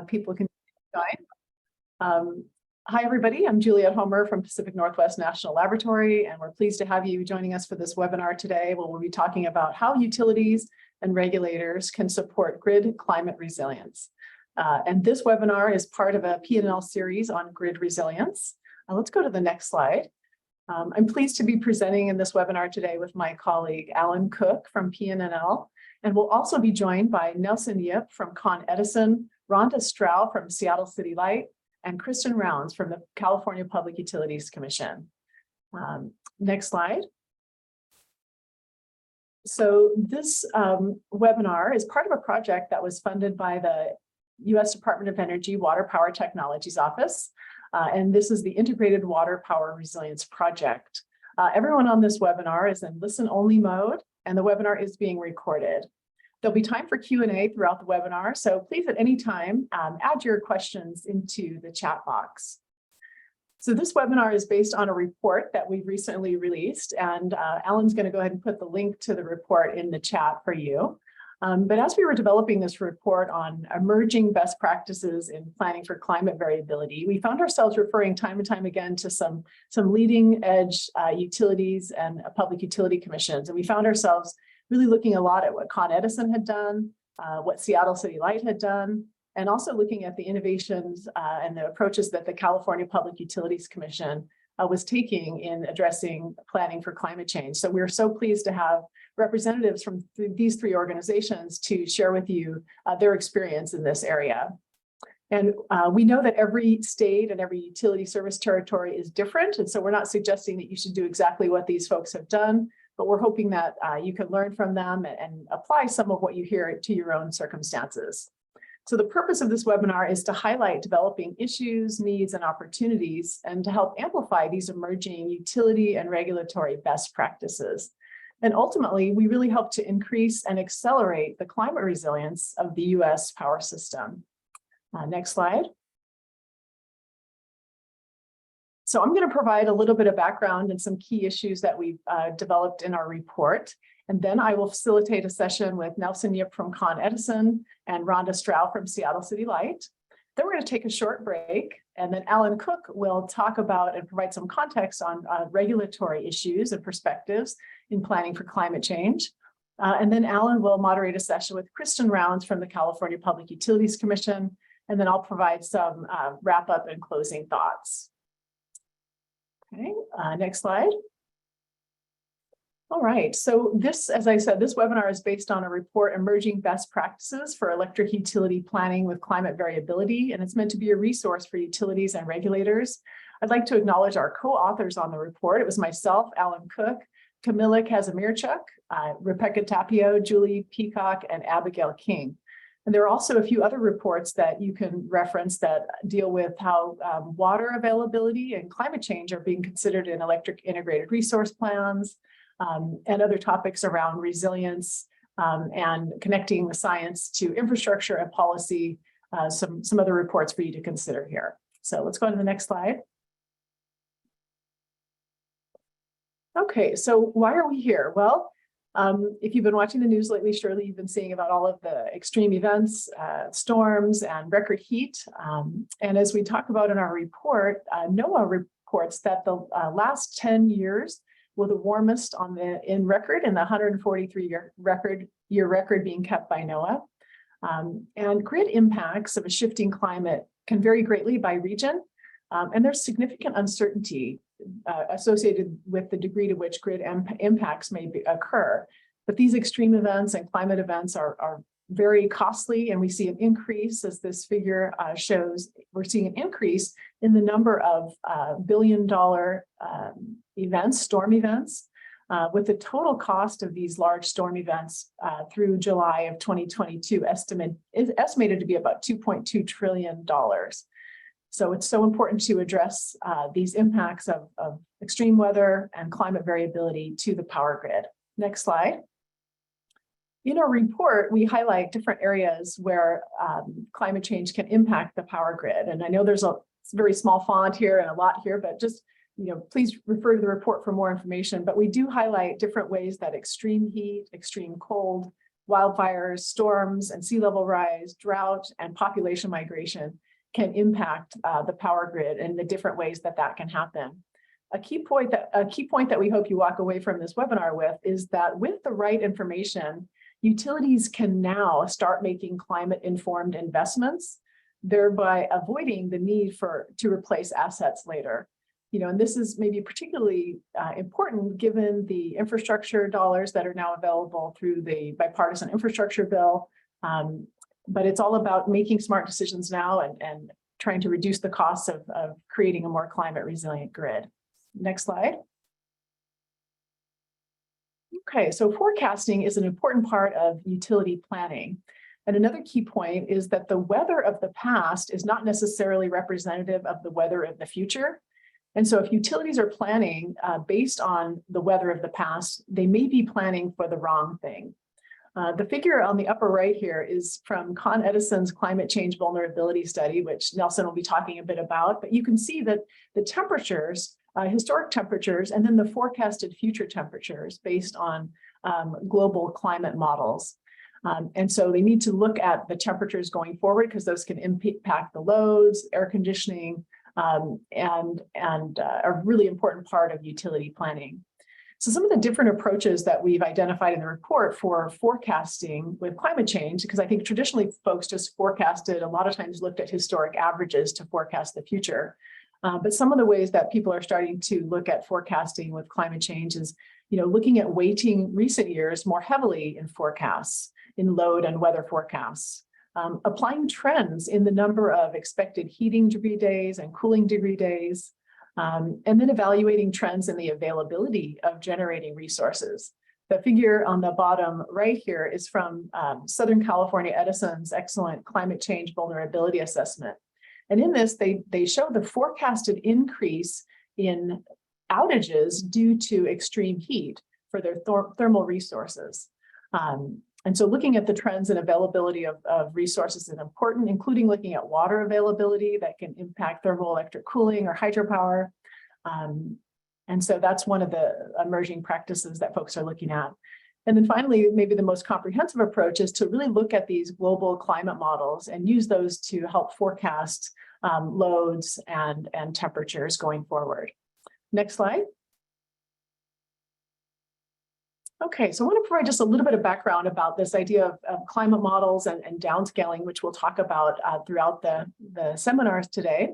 people can join. Hi, everybody. I'm Juliet Homer from Pacific Northwest National Laboratory, and we're pleased to have you joining us for this webinar today, where we'll be talking about how utilities and regulators can support grid climate resilience. And this webinar is part of a PNNL series on grid resilience. Let's go to the next slide. I'm pleased to be presenting in this webinar today with my colleague, Alan Cook from PNNL, and we'll also be joined by Nelson Yip from Con Edison, Rhonda Strow from Seattle City Light, and Kristen Rounds from the California Public Utilities Commission. Next slide. So this webinar is part of a project that was funded by the U.S. Department of Energy Water Power Technologies Office. And this is the Integrated Water Power Resilience Project. Everyone on this webinar is in listen-only mode, and the webinar is being recorded. There'll be time for Q&A throughout the webinar, so please at any time add your questions into the chat box. So this webinar is based on a report that we've recently released, and Alan's going to go ahead and put the link to the report in the chat for you. But as we were developing this report on emerging best practices in planning for climate variability, we found ourselves referring time and time again to some leading edge utilities and public utility commissions. And we found ourselves really looking a lot at what Con Edison had done, what Seattle City Light had done, and also looking at the innovations and the approaches that the California Public Utilities Commission was taking in addressing planning for climate change. So we're so pleased to have representatives from these three organizations to share with you their experience in this area. And we know that every state and every utility service territory is different. And so we're not suggesting that you should do exactly what these folks have done, but we're hoping that you can learn from them and apply some of what you hear to your own circumstances. So the purpose of this webinar is to highlight developing issues, needs, and opportunities, and to help amplify these emerging utility and regulatory best practices. And ultimately, we really hope to increase and accelerate the climate resilience of the U.S. power system. Next slide. So I'm going to provide a little bit of background and some key issues that we've developed in our report. And then I will facilitate a session with Nelson Yip from Con Edison and Rhonda Strow from Seattle City Light. Then we're going to take a short break, and then Alan Cook will talk about and provide some context on regulatory issues and perspectives in planning for climate change. And then Alan will moderate a session with Kristen Rounds from the California Public Utilities Commission, and then I'll provide some wrap up and closing thoughts. Okay, next slide. All right, so this, as I said, this webinar is based on a report, Emerging Best Practices for Electric Utility Planning with Climate Variability, and it's meant to be a resource for utilities and regulators. I'd like to acknowledge our co-authors on the report. It was myself, Alan Cook, Camilla Kazimirchuk, Rebecca Tapio, Julie Peacock, and Abigail King. And there are also a few other reports that you can reference that deal with how water availability and climate change are being considered in electric integrated resource plans, and other topics around resilience and connecting the science to infrastructure and policy, some other reports for you to consider here. So let's go to the next slide. Okay, so why are we here? Well, if you've been watching the news lately, surely you've been seeing about all of the extreme events, storms, and record heat. And as we talk about in our report, NOAA reports that the last 10 years were the warmest in record, and the 143-year record being kept by NOAA. And grid impacts of a shifting climate can vary greatly by region, and there's significant uncertainty associated with the degree to which grid impacts may occur. But these extreme events and climate events are very costly, and we see an increase, as this figure shows, we're seeing an increase in the number of billion-dollar events, storm events, with the total cost of these large storm events through July of 2022 estimated to be about $2.2 trillion. So it's so important to address these impacts of extreme weather and climate variability to the power grid. Next slide. In our report, we highlight different areas where climate change can impact the power grid. And I know there's a very small font here and a lot here, but just please refer to the report for more information. But we do highlight different ways that extreme heat, extreme cold, wildfires, storms, and sea level rise, drought, and population migration can impact the power grid and the different ways that that can happen. A key point that we hope you walk away from this webinar with is that with the right information, utilities can now start making climate-informed investments, thereby avoiding the need to replace assets later. And this is maybe particularly important given the infrastructure dollars that are now available through the bipartisan infrastructure bill. But it's all about making smart decisions now and trying to reduce the costs of creating a more climate resilient grid. Next slide. Okay, so forecasting is an important part of utility planning. And another key point is that the weather of the past is not necessarily representative of the weather of the future. And so if utilities are planning based on the weather of the past, they may be planning for the wrong thing. The figure on the upper right here is from Con Edison's climate change vulnerability study, which Nelson will be talking a bit about. But you can see that the temperatures, historic temperatures, and then the forecasted future temperatures based on global climate models. And so they need to look at the temperatures going forward because those can impact the loads, air conditioning, and a really important part of utility planning. So some of the different approaches that we've identified in the report for forecasting with climate change, because I think traditionally folks just forecasted, a lot of times looked at historic averages to forecast the future. But some of the ways that people are starting to look at forecasting with climate change is, looking at weighting recent years more heavily in forecasts, in load and weather forecasts. Applying trends in the number of expected heating degree days and cooling degree days, and then evaluating trends in the availability of generating resources. The figure on the bottom right here is from Southern California Edison's excellent climate change vulnerability assessment. And in this, they show the forecasted increase in outages due to extreme heat for their thermal resources. And so looking at the trends and availability of resources is important, including looking at water availability that can impact thermoelectric cooling or hydropower. And so that's one of the emerging practices that folks are looking at. And then finally, maybe the most comprehensive approach is to really look at these global climate models and use those to help forecast loads and temperatures going forward. Next slide. Okay, so I want to provide just a little bit of background about this idea of climate models and downscaling, which we'll talk about throughout the seminars today.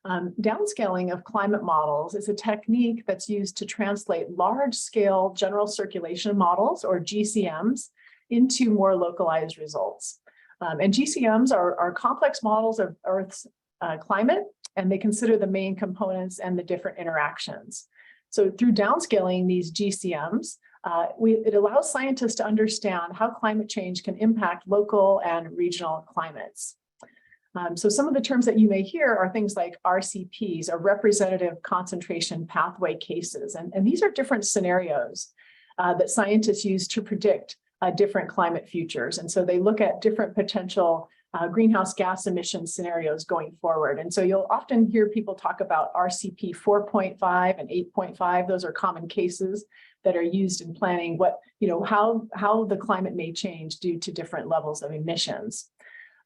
Downscaling of climate models is a technique that's used to translate large-scale general circulation models, or GCMs, into more localized results. And GCMs are complex models of Earth's climate, and they consider the main components and the different interactions. So through downscaling these GCMs, it allows scientists to understand how climate change can impact local and regional climates. So some of the terms that you may hear are things like RCPs, or representative concentration pathway cases. And these are different scenarios that scientists use to predict different climate futures. And so they look at different potential greenhouse gas emission scenarios going forward. And so you'll often hear people talk about RCP 4.5 and 8.5. Those are common cases that are used in planning how the climate may change due to different levels of emissions.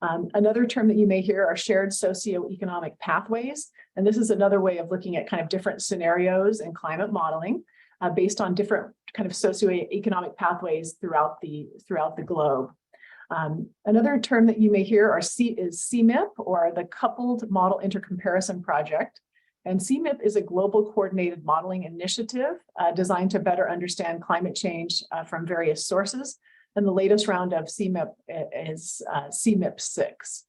Another term that you may hear are shared socioeconomic pathways. And this is another way of looking at kind of different scenarios and climate modeling based on different kind of socioeconomic pathways throughout the globe. Another term that you may hear is CMIP, or the Coupled Model Intercomparison Project. And CMIP is a global coordinated modeling initiative designed to better understand climate change from various sources. And the latest round of CMIP is CMIP 6.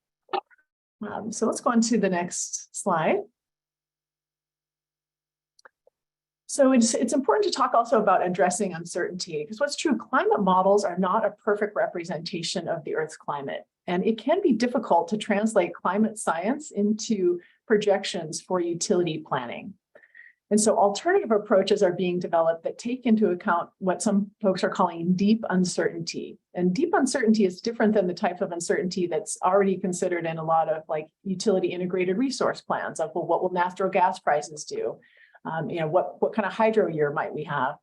So let's go on to the next slide. So it's important to talk also about addressing uncertainty, because what's true, climate models are not a perfect representation of the Earth's climate. And it can be difficult to translate climate science into projections for utility planning. And so alternative approaches are being developed that take into account what some folks are calling deep uncertainty. And deep uncertainty is different than the type of uncertainty that's already considered in a lot of utility integrated resource plans of, well, what will natural gas prices do? What kind of hydro year might we have?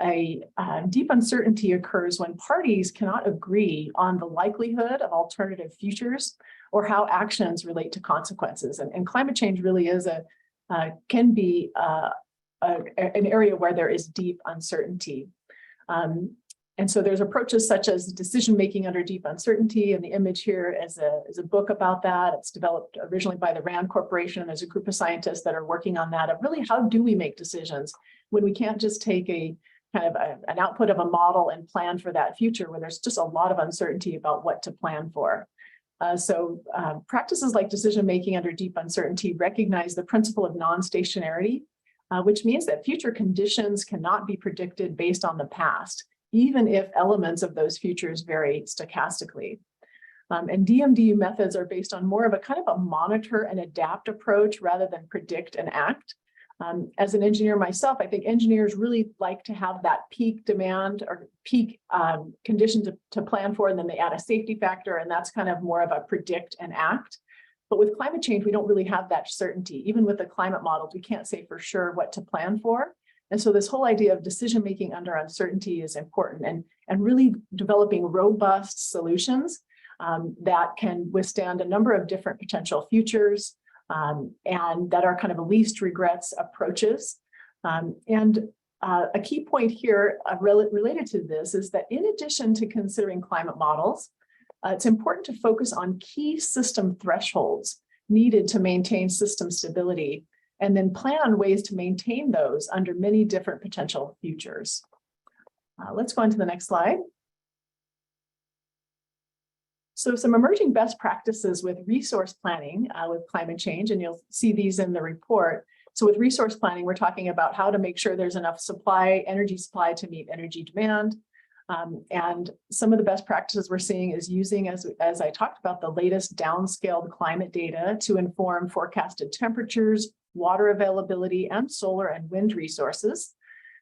Deep uncertainty occurs when parties cannot agree on the likelihood of alternative futures or how actions relate to consequences. And climate change really is can be an area where there is deep uncertainty. And so there's approaches such as decision-making under deep uncertainty, and the image here is a book about that. It's developed originally by the RAND Corporation, and there's a group of scientists that are working on that of really how do we make decisions when we can't just take a kind of an output of a model and plan for that future where there's just a lot of uncertainty about what to plan for. Practices like decision-making under deep uncertainty recognize the principle of non-stationarity, which means that future conditions cannot be predicted based on the past, even if elements of those futures vary stochastically. And DMDU methods are based on more of a kind of a monitor and adapt approach rather than predict and act. As an engineer myself, I think engineers really like to have that peak demand or peak condition to plan for, and then they add a safety factor, and that's kind of more of a predict and act. But with climate change, we don't really have that certainty. Even with the climate models, we can't say for sure what to plan for. And so this whole idea of decision-making under uncertainty is important, and really developing robust solutions that can withstand a number of different potential futures and that are kind of least regrets approaches. A key point here related to this is that in addition to considering climate models, it's important to focus on key system thresholds needed to maintain system stability, and then plan ways to maintain those under many different potential futures. Let's go on to the next slide. So some emerging best practices with resource planning with climate change, and you'll see these in the report. So with resource planning, we're talking about how to make sure there's enough energy supply to meet energy demand. And some of the best practices we're seeing is using, as I talked about, the latest downscaled climate data to inform forecasted temperatures, water availability, and solar and wind resources.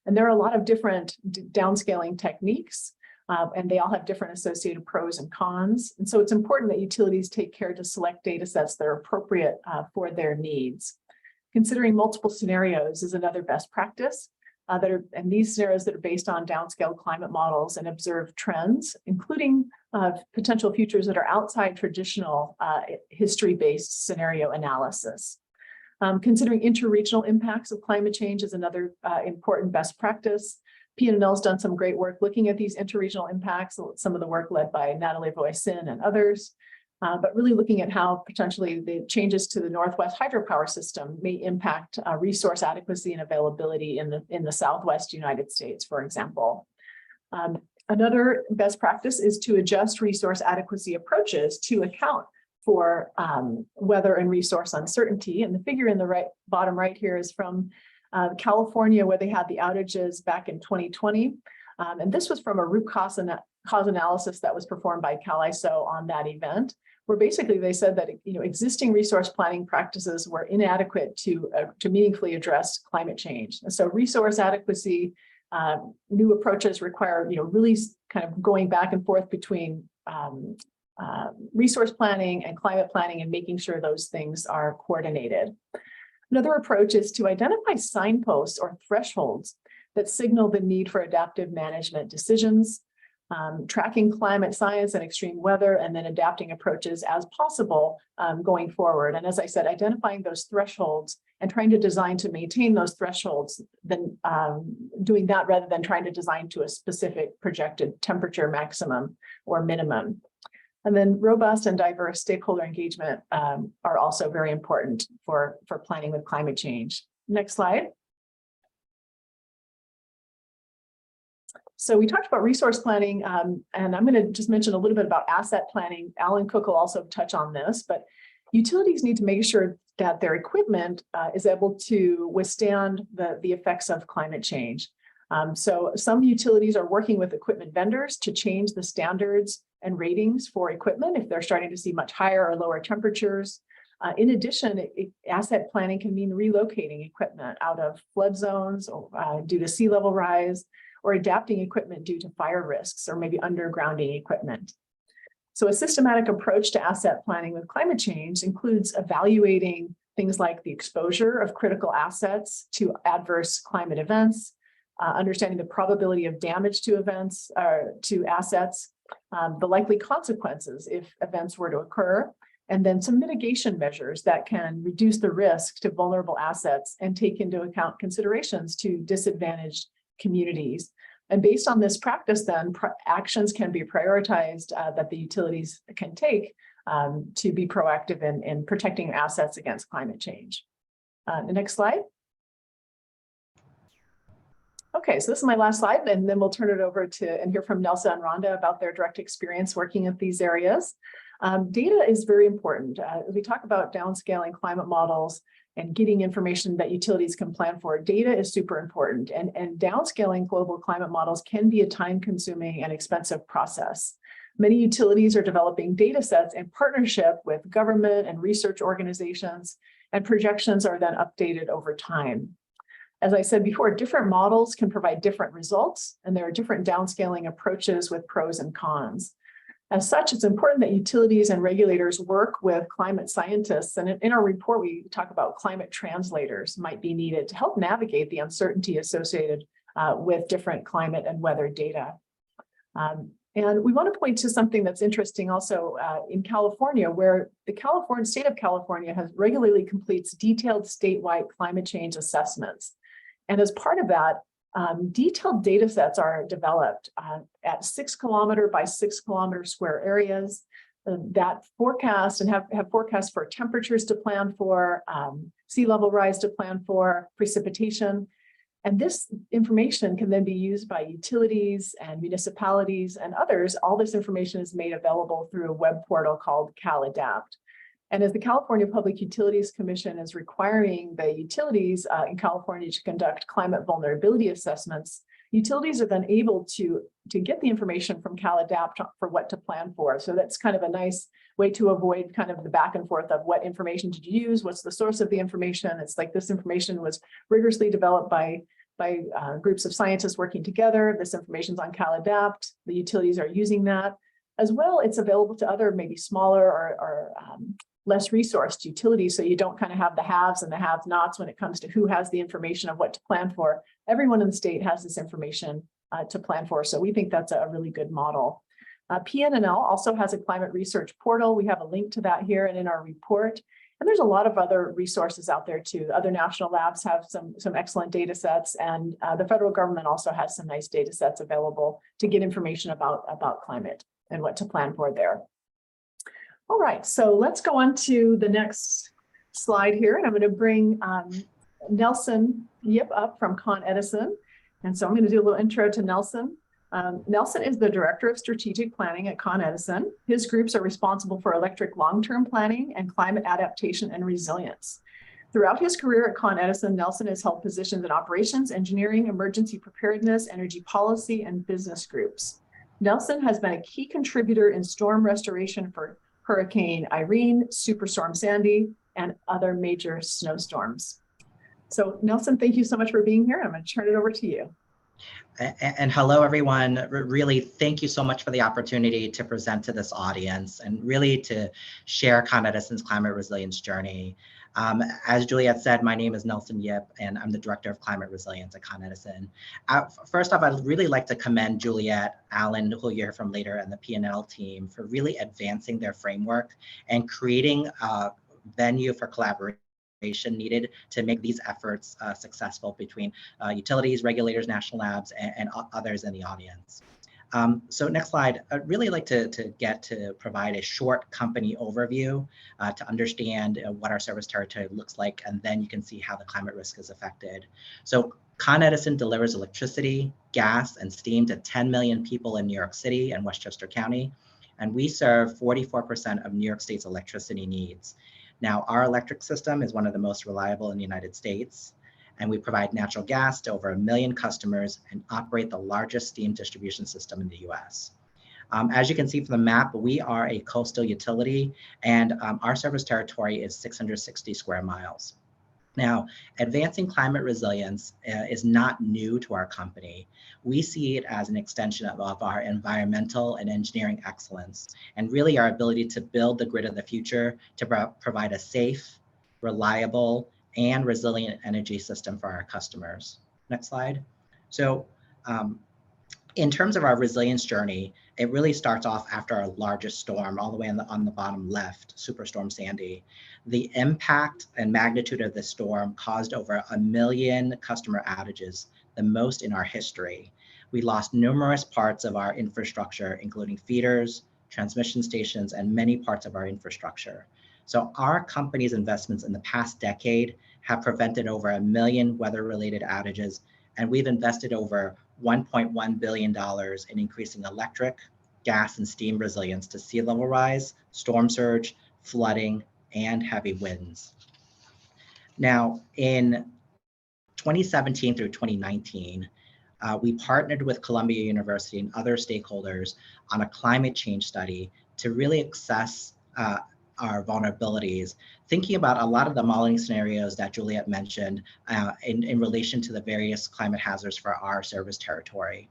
And there are a lot of different downscaling techniques, and they all have different associated pros and cons. And so it's important that utilities take care to select data sets that are appropriate for their needs. Considering multiple scenarios is another best practice. And these scenarios that are based on downscaled climate models and observed trends, including potential futures that are outside traditional history-based scenario analysis. Considering interregional impacts of climate change is another important best practice. PNNL has done some great work looking at these interregional impacts, some of the work led by Natalie Voisin and others, but really looking at how potentially the changes to the Northwest hydropower system may impact resource adequacy and availability in the Southwest United States, for example. Another best practice is to adjust resource adequacy approaches to account for weather and resource uncertainty. And the figure in the bottom right here is from California, where they had the outages back in 2020. And this was from a root cause analysis that was performed by CalISO on that event, where basically they said that existing resource planning practices were inadequate to meaningfully address climate change. And so resource adequacy, new approaches require really kind of going back and forth between resource planning and climate planning and making sure those things are coordinated. Another approach is to identify signposts or thresholds that signal the need for adaptive management decisions, tracking climate science and extreme weather, and then adapting approaches as possible going forward. And as I said, identifying those thresholds and trying to design to maintain those thresholds, then doing that rather than trying to design to a specific projected temperature maximum or minimum. And then robust and diverse stakeholder engagement are also very important for planning with climate change. Next slide. So we talked about resource planning, and I'm going to just mention a little bit about asset planning. Alan Cook will also touch on this, but utilities need to make sure that their equipment is able to withstand the effects of climate change. So some utilities are working with equipment vendors to change the standards and ratings for equipment if they're starting to see much higher or lower temperatures. In addition, asset planning can mean relocating equipment out of flood zones due to sea level rise, or adapting equipment due to fire risks, or maybe undergrounding equipment. So a systematic approach to asset planning with climate change includes evaluating things like the exposure of critical assets to adverse climate events, understanding the probability of damage to events or to assets, the likely consequences if events were to occur, and then some mitigation measures that can reduce the risk to vulnerable assets and take into account considerations to disadvantaged communities. And based on this practice, then actions can be prioritized that the utilities can take to be proactive in protecting assets against climate change. The next slide. Okay, so this is my last slide, and then we'll turn it over to and hear from Nelson and Rhonda about their direct experience working at these areas. Data is very important. As we talk about downscaling climate models and getting information that utilities can plan for, data is super important. And downscaling global climate models can be a time-consuming and expensive process. Many utilities are developing data sets in partnership with government and research organizations, and projections are then updated over time. As I said before, different models can provide different results, and there are different downscaling approaches with pros and cons. As such, it's important that utilities and regulators work with climate scientists, and in our report, we talk about climate translators might be needed to help navigate the uncertainty associated with different climate and weather data. And we want to point to something that's interesting also in California, where the state of California has regularly completes detailed statewide climate change assessments. And as part of that, detailed data sets are developed at 6 kilometer by 6 kilometer square areas that forecast and have forecasts for temperatures to plan for, sea level rise to plan for, precipitation. And this information can then be used by utilities and municipalities and others. All this information is made available through a web portal called CalAdapt. And as the California Public Utilities Commission is requiring the utilities in California to conduct climate vulnerability assessments, utilities are then able to get the information from CalAdapt for what to plan for. So that's kind of a nice way to avoid kind of the back and forth of what information did you use, what's the source of the information. It's like this information was rigorously developed by groups of scientists working together. This information's on CalAdapt. The utilities are using that. As well, it's available to other maybe smaller or less resourced utilities, so you don't kind of have the haves and the have-nots when it comes to who has the information of what to plan for. Everyone in the state has this information to plan for, so we think that's a really good model. PNNL also has a climate research portal. We have a link to that here and in our report. And there's a lot of other resources out there too. Other national labs have some excellent data sets, and the federal government also has some nice data sets available to get information about climate and what to plan for there. All right, so let's go on to the next slide here, and I'm going to bring Nelson Yip up from Con Edison. And so I'm going to do a little intro to Nelson. Nelson is the Director of Strategic Planning at Con Edison. His groups are responsible for electric long-term planning and climate adaptation and resilience. Throughout his career at Con Edison, Nelson has held positions in operations, engineering, emergency preparedness, energy policy, and business groups. Nelson has been a key contributor in storm restoration for Hurricane Irene, Superstorm Sandy, and other major snowstorms. So Nelson, thank you so much for being here. I'm going to turn it over to you. And hello, everyone. Really, thank you so much for the opportunity to present to this audience and really to share Con Edison's climate resilience journey. As Juliet said, my name is Nelson Yip, and I'm the Director of Climate Resilience at Con Edison. First off, I'd really like to commend Juliet, Alan, who you'll hear from later, and the PNNL team for really advancing their framework and creating a venue for collaboration needed to make these efforts successful between utilities, regulators, national labs, and others in the audience. So next slide, I'd really like to provide a short company overview to understand what our service territory looks like, and then you can see how the climate risk is affected. So Con Edison delivers electricity, gas, and steam to 10 million people in New York City and Westchester County, and we serve 44% of New York State's electricity needs. Now, our electric system is one of the most reliable in the United States, and we provide natural gas to over 1 million customers and operate the largest steam distribution system in the US. As you can see from the map, we are a coastal utility, and our service territory is 660 square miles. Now, advancing climate resilience is not new to our company. We see it as an extension of our environmental and engineering excellence, and really our ability to build the grid of the future to provide a safe, reliable, and resilient energy system for our customers. Next slide. So in terms of our resilience journey, it really starts off after our largest storm, all the way on the bottom left, Superstorm Sandy. The impact and magnitude of the storm caused over 1 million customer outages, the most in our history. We lost numerous parts of our infrastructure, including feeders, transmission stations, and many parts of our infrastructure. So our company's investments in the past decade have prevented over 1 million weather-related outages, and we've invested over $1.1 billion in increasing electric, gas, and steam resilience to sea level rise, storm surge, flooding, and heavy winds. Now, in 2017 through 2019, we partnered with Columbia University and other stakeholders on a climate change study to really assess our vulnerabilities, thinking about a lot of the modeling scenarios that Juliet mentioned in relation to the various climate hazards for our service territory.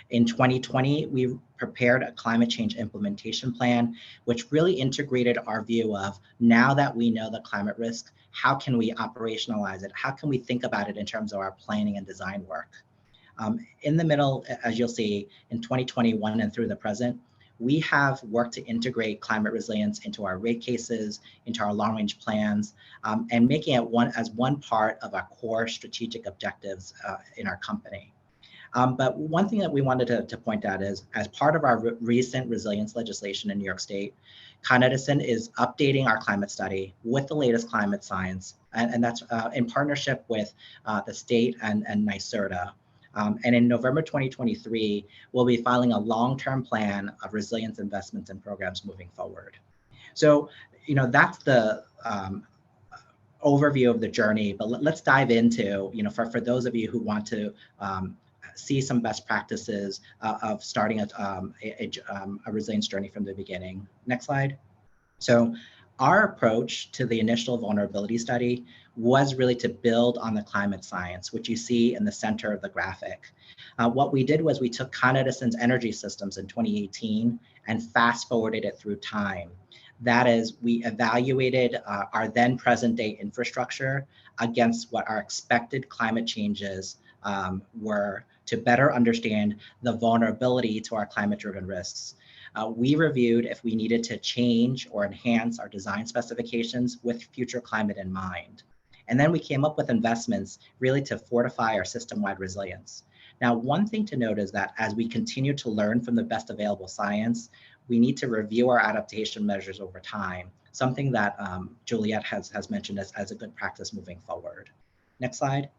In 2020, we prepared a climate change implementation plan, which really integrated our view of, now that we know the climate risk, how can we operationalize it? How can we think about it in terms of our planning and design work? In the middle, as you'll see, in 2021 and through the present, we have worked to integrate climate resilience into our rate cases, into our long-range plans, and making it one part of our core strategic objectives in our company. But one thing that we wanted to point out is, as part of our recent resilience legislation in New York State, Con Edison is updating our climate study with the latest climate science, and that's in partnership with the state and NYSERDA. And in November 2023, we'll be filing a long-term plan of resilience investments and programs moving forward. So, that's the overview of the journey, but let's dive into, for those of you who want to see some best practices of starting a resilience journey from the beginning. Next slide. So our approach to the initial vulnerability study was really to build on the climate science, which you see in the center of the graphic. What we did was we took Con Edison's energy systems in 2018 and fast forwarded it through time. That is, we evaluated our then present day infrastructure against what our expected climate changes were, to better understand the vulnerability to our climate-driven risks. We reviewed if we needed to change or enhance our design specifications with future climate in mind. And then we came up with investments really to fortify our system-wide resilience. Now, one thing to note is that as we continue to learn from the best available science, we need to review our adaptation measures over time, something that Juliet has mentioned as a good practice moving forward. Next slide.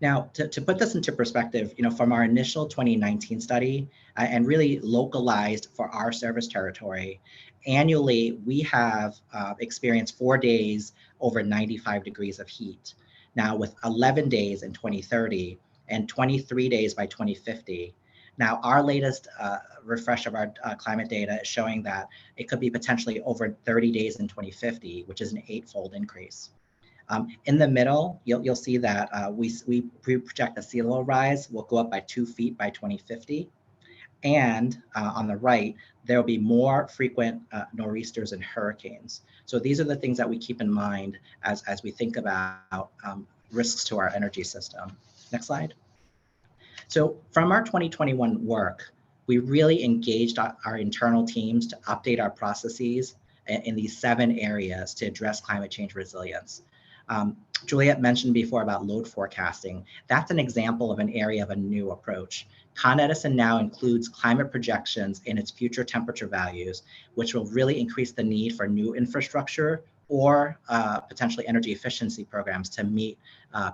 Now, to put this into perspective, from our initial 2019 study and really localized for our service territory, annually, we have experienced 4 days over 95 degrees of heat. Now, with 11 days in 2030 and 23 days by 2050. Now, our latest refresh of our climate data is showing that it could be potentially over 30 days in 2050, which is an 8-fold increase. In the middle, you'll see that we project the sea level rise will go up by 2 feet by 2050. And on the right, there will be more frequent nor'easters and hurricanes. So these are the things that we keep in mind as we think about risks to our energy system. Next slide. So from our 2021 work, we really engaged our internal teams to update our processes in these 7 areas to address climate change resilience. Juliet mentioned before about load forecasting. That's an example of an area of a new approach. Con Edison now includes climate projections in its future temperature values, which will really increase the need for new infrastructure or potentially energy efficiency programs to meet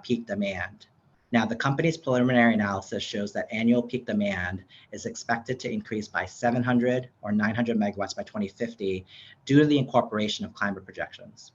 peak demand. Now, the company's preliminary analysis shows that annual peak demand is expected to increase by 700 or 900 megawatts by 2050 due to the incorporation of climate projections.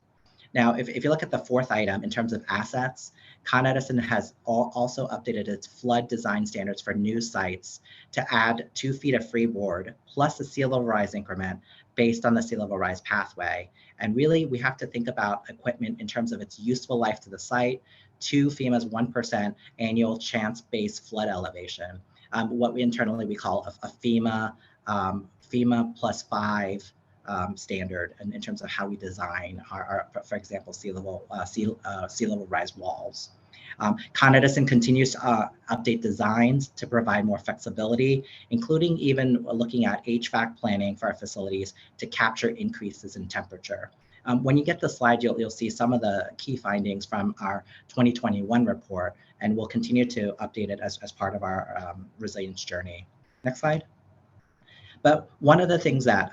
Now, if you look at the 4th item in terms of assets, Con Edison has also updated its flood design standards for new sites to add 2 feet of freeboard plus a sea level rise increment based on the sea level rise pathway. And really, we have to think about equipment in terms of its useful life to the site to FEMA's 1% annual chance-based flood elevation, what we internally call a FEMA plus 5 standard in terms of how we design our for example, sea level rise walls. Con Edison continues to update designs to provide more flexibility, including even looking at HVAC planning for our facilities to capture increases in temperature. When you get the slide, you'll see some of the key findings from our 2021 report, and we'll continue to update it as part of our resilience journey. Next slide. But one of the things that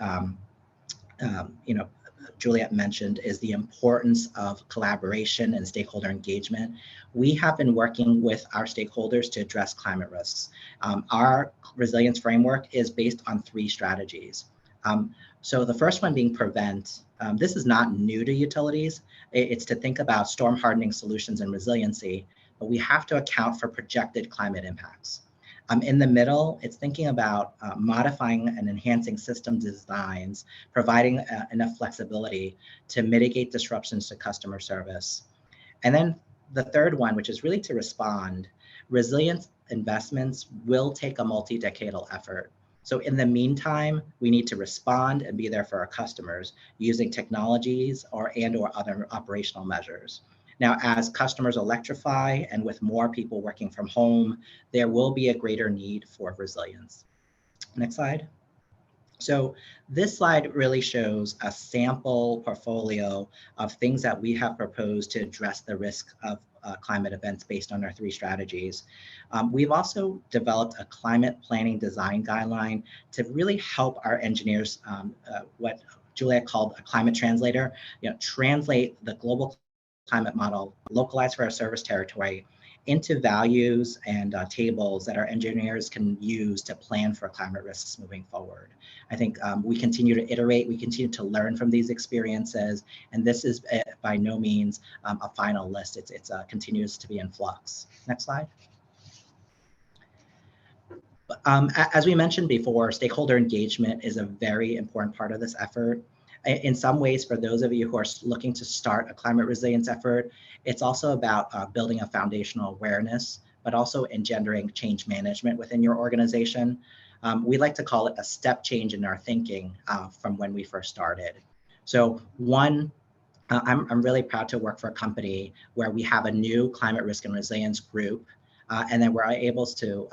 Juliet mentioned is the importance of collaboration and stakeholder engagement. We have been working with our stakeholders to address climate risks. Our resilience framework is based on 3 strategies. So the first one being prevent. This is not new to utilities. It's to think about storm hardening solutions and resiliency, but we have to account for projected climate impacts. In the middle, it's thinking about modifying and enhancing system designs, providing enough flexibility to mitigate disruptions to customer service. And then the third one, which is really to respond, resilience investments will take a multi-decadal effort. So in the meantime, we need to respond and be there for our customers using technologies or other operational measures. Now, as customers electrify and with more people working from home, there will be a greater need for resilience. Next slide. So this slide really shows a sample portfolio of things that we have proposed to address the risk of climate events based on our 3 strategies. We've also developed a climate planning design guideline to really help our engineers, what Juliet called a climate translator, translate the global climate model localized for our service territory into values and tables that our engineers can use to plan for climate risks moving forward. I think we continue to iterate, we continue to learn from these experiences, and this is by no means a final list. It continues to be in flux. Next slide. As we mentioned before, stakeholder engagement is a very important part of this effort. In some ways, for those of you who are looking to start a climate resilience effort, it's also about building a foundational awareness, but also engendering change management within your organization. We like to call it a step change in our thinking from when we first started. So one, I'm really proud to work for a company where we have a new climate risk and resilience group, and then we're able to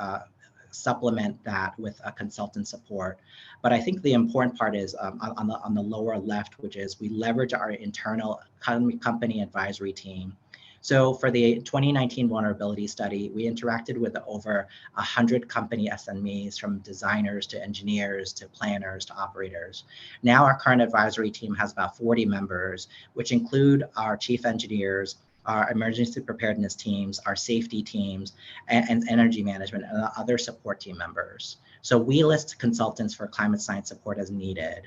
supplement that with a consultant support. But I think the important part is on the lower left, which is we leverage our internal company advisory team. So for the 2019 vulnerability study, we interacted with over 100 company SMEs, from designers to engineers to planners to operators. Now our current advisory team has about 40 members, which include our chief engineers, our emergency preparedness teams, our safety teams, and energy management, and other support team members. So we list consultants for climate science support as needed.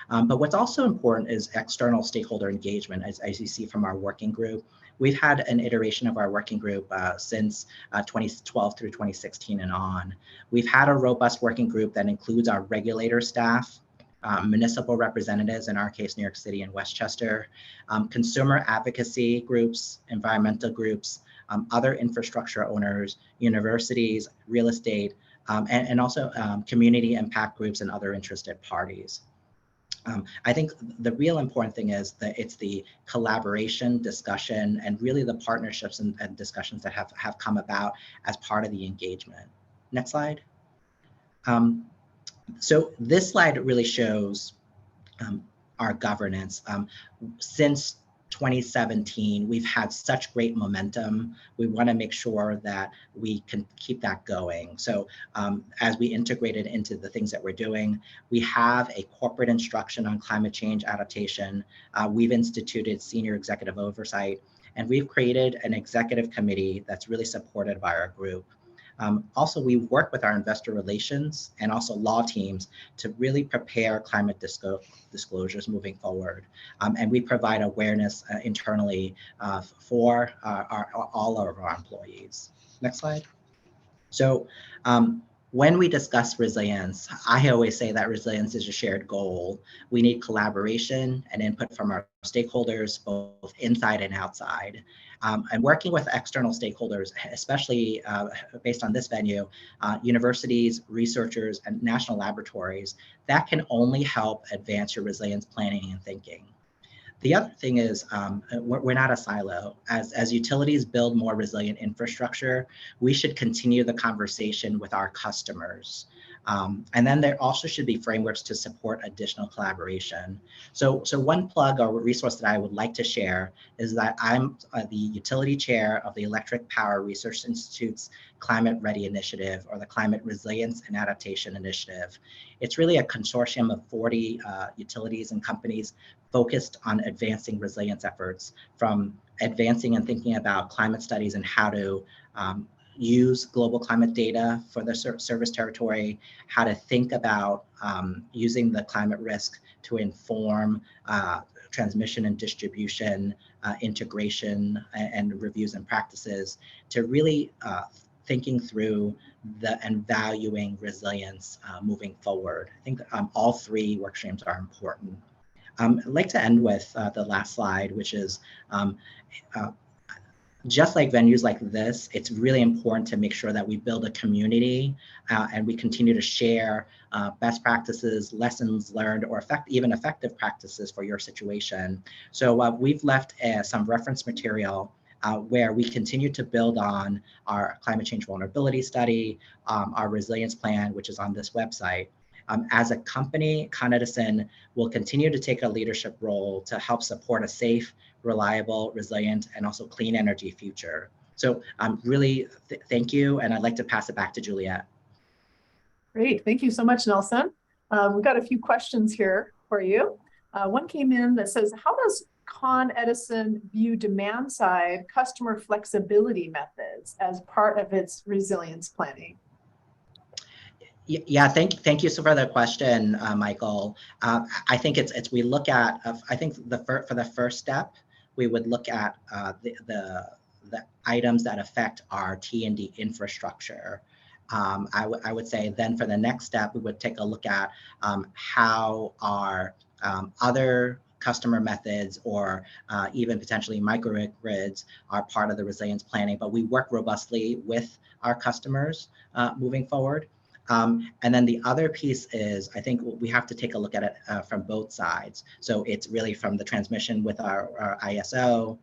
But what's also important is external stakeholder engagement, as you see from our working group. We've had an iteration of our working group since 2012 through 2016 and on. We've had a robust working group that includes our regulator staff, municipal representatives, in our case, New York City and Westchester, consumer advocacy groups, environmental groups, other infrastructure owners, universities, real estate, and also community impact groups and other interested parties. I think the real important thing is that it's the collaboration, discussion, and really the partnerships and discussions that have come about as part of the engagement. Next slide. So this slide really shows our governance. Since 2017, we've had such great momentum. We want to make sure that we can keep that going. So as we integrate it into the things that we're doing, we have a corporate instruction on climate change adaptation. We've instituted senior executive oversight, and we've created an executive committee that's really supported by our group. Also, we work with our investor relations and also law teams to really prepare climate disclosures moving forward. And we provide awareness internally for all of our employees. Next slide. So when we discuss resilience, I always say that resilience is a shared goal. We need collaboration and input from our stakeholders, both inside and outside. And working with external stakeholders, especially based on this venue, universities, researchers, and national laboratories, that can only help advance your resilience planning and thinking. The other thing is we're not a silo. As utilities build more resilient infrastructure, we should continue the conversation with our customers. And then there also should be frameworks to support additional collaboration. So one plug or resource that I would like to share is that I'm the utility chair of the Electric Power Research Institute's Climate Ready Initiative, or the Climate Resilience and Adaptation Initiative. It's really a consortium of 40 utilities and companies focused on advancing resilience efforts, from advancing and thinking about climate studies and how to use global climate data for the service territory, how to think about using the climate risk to inform transmission and distribution, integration and reviews and practices, to really thinking through and valuing resilience moving forward. I think all three work streams are important. I'd like to end with the last slide, which is just like venues like this, it's really important to make sure that we build a community and we continue to share best practices, lessons learned, or even effective practices for your situation. So we've left some reference material where we continue to build on our climate change vulnerability study, our resilience plan, which is on this website. As a company, Con Edison will continue to take a leadership role to help support a safe, reliable, resilient, and also clean energy future. So really thank you, and I'd like to pass it back to Juliet. Great, thank you so much, Nelson. We've got a few questions here for you. One came in that says, how does Con Edison view demand side customer flexibility methods as part of its resilience planning? Yeah, thank you so for the question, Michael. I think we look at, I think for the first step, we would look at the items that affect our T&D infrastructure. I would say then for the next step, we would take a look at how our other customer methods or even potentially microgrids are part of the resilience planning, but we work robustly with our customers moving forward. And then the other piece is, I think we have to take a look at it from both sides. So it's really from the transmission with our ISO,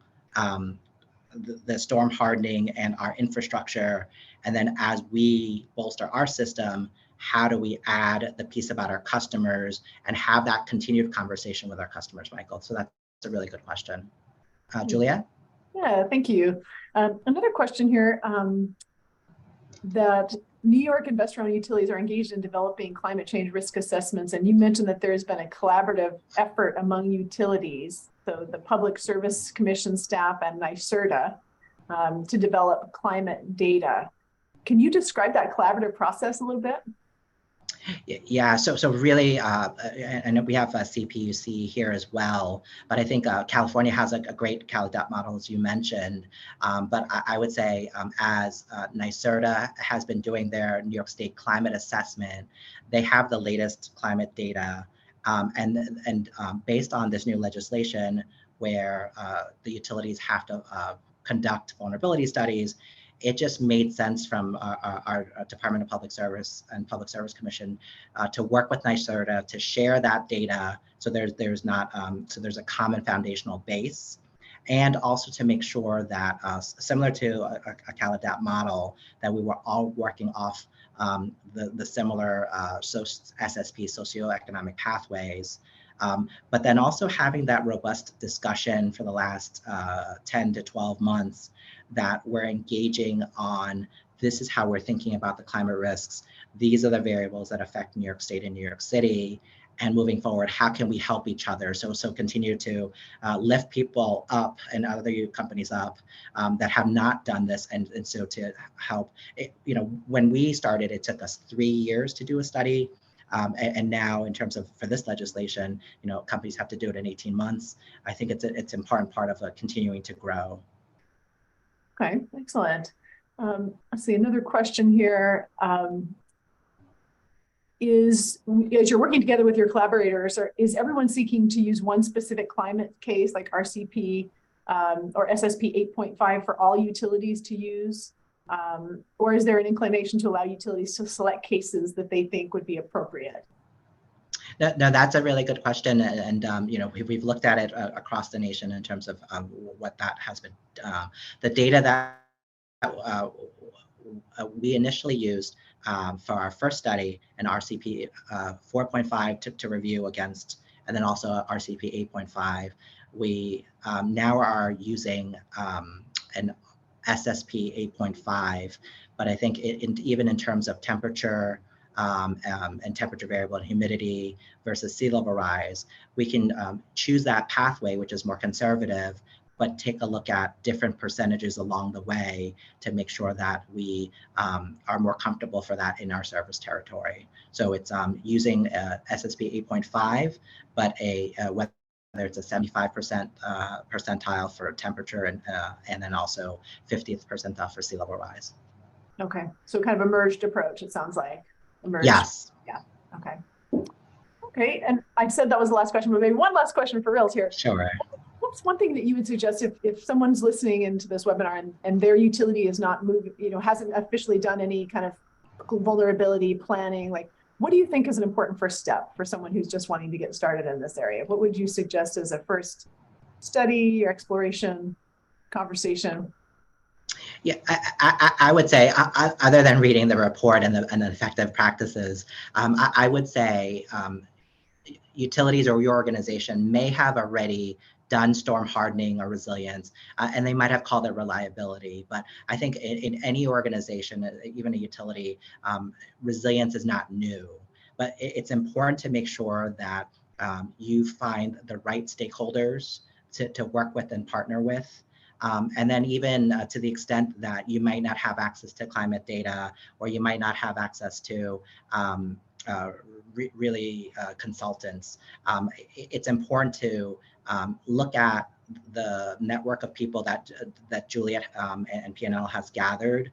the storm hardening and our infrastructure. And then as we bolster our system, how do we add the piece about our customers and have that continued conversation with our customers, Michael? So that's a really good question. Juliet? Yeah, thank you. Another question here, that New York investor-owned utilities are engaged in developing climate change risk assessments, and you mentioned that there's been a collaborative effort among utilities, so the Public Service Commission staff and NYSERDA, to develop climate data. Can you describe that collaborative process a little bit? Yeah, so really, and we have a CPUC here as well, but I think California has a great CalAdapt model, as you mentioned. But I would say as NYSERDA has been doing their New York State climate assessment, they have the latest climate data. And based on this new legislation where the utilities have to conduct vulnerability studies, it just made sense from our Department of Public Service and Public Service Commission to work with NYSERDA to share that data. So there's a common foundational base, and also to make sure that similar to a CalAdapt model, that we were all working off the similar SSP socioeconomic pathways. But then also having that robust discussion for the last 10 to 12 months that we're engaging on, this is how we're thinking about the climate risks. These are the variables that affect New York State and New York City. And moving forward, how can we help each other? So continue to lift people up and other companies up that have not done this. And so to help, when we started, it took us 3 years to do a study. And now in terms of for this legislation, companies have to do it in 18 months. I think it's an important part of continuing to grow. Okay, excellent. Let's see, another question here. As you're working together with your collaborators, is everyone seeking to use one specific climate case like RCP or SSP 8.5 for all utilities to use? Or is there an inclination to allow utilities to select cases that they think would be appropriate? No, that's a really good question, and you know, we've looked at it across the nation in terms of what that has been. The data that we initially used for our first study, an RCP 4.5 to review against, and then also RCP 8.5. We now are using an SSP 8.5, but I think even in terms of temperature and temperature variable and humidity versus sea level rise, we can choose that pathway, which is more conservative, but take a look at different percentages along the way to make sure that we are more comfortable for that in our service territory. So it's using SSP 8.5, but whether it's a 75% percentile for temperature and then also 50th percentile for sea level rise. Okay, so kind of a merged approach, it sounds like. Merged. Yes. Yeah, okay. Okay, and I said that was the last question, but maybe one last question for reals here. Sure. What's one thing that you would suggest if someone's listening into this webinar and their utility is not moving, hasn't officially done any kind of vulnerability planning, like what do you think is an important first step for someone who's just wanting to get started in this area? What would you suggest as a first study or exploration conversation? Yeah, I would say, other than reading the report and the effective practices, I would say utilities or your organization may have already done storm hardening or resilience, and they might have called it reliability. But I think in any organization, even a utility, resilience is not new. But it's important to make sure that you find the right stakeholders to work with and partner with. And then even to the extent that you might not have access to climate data, or you might not have access to consultants, it's important to look at the network of people that Juliet and PNNL has gathered,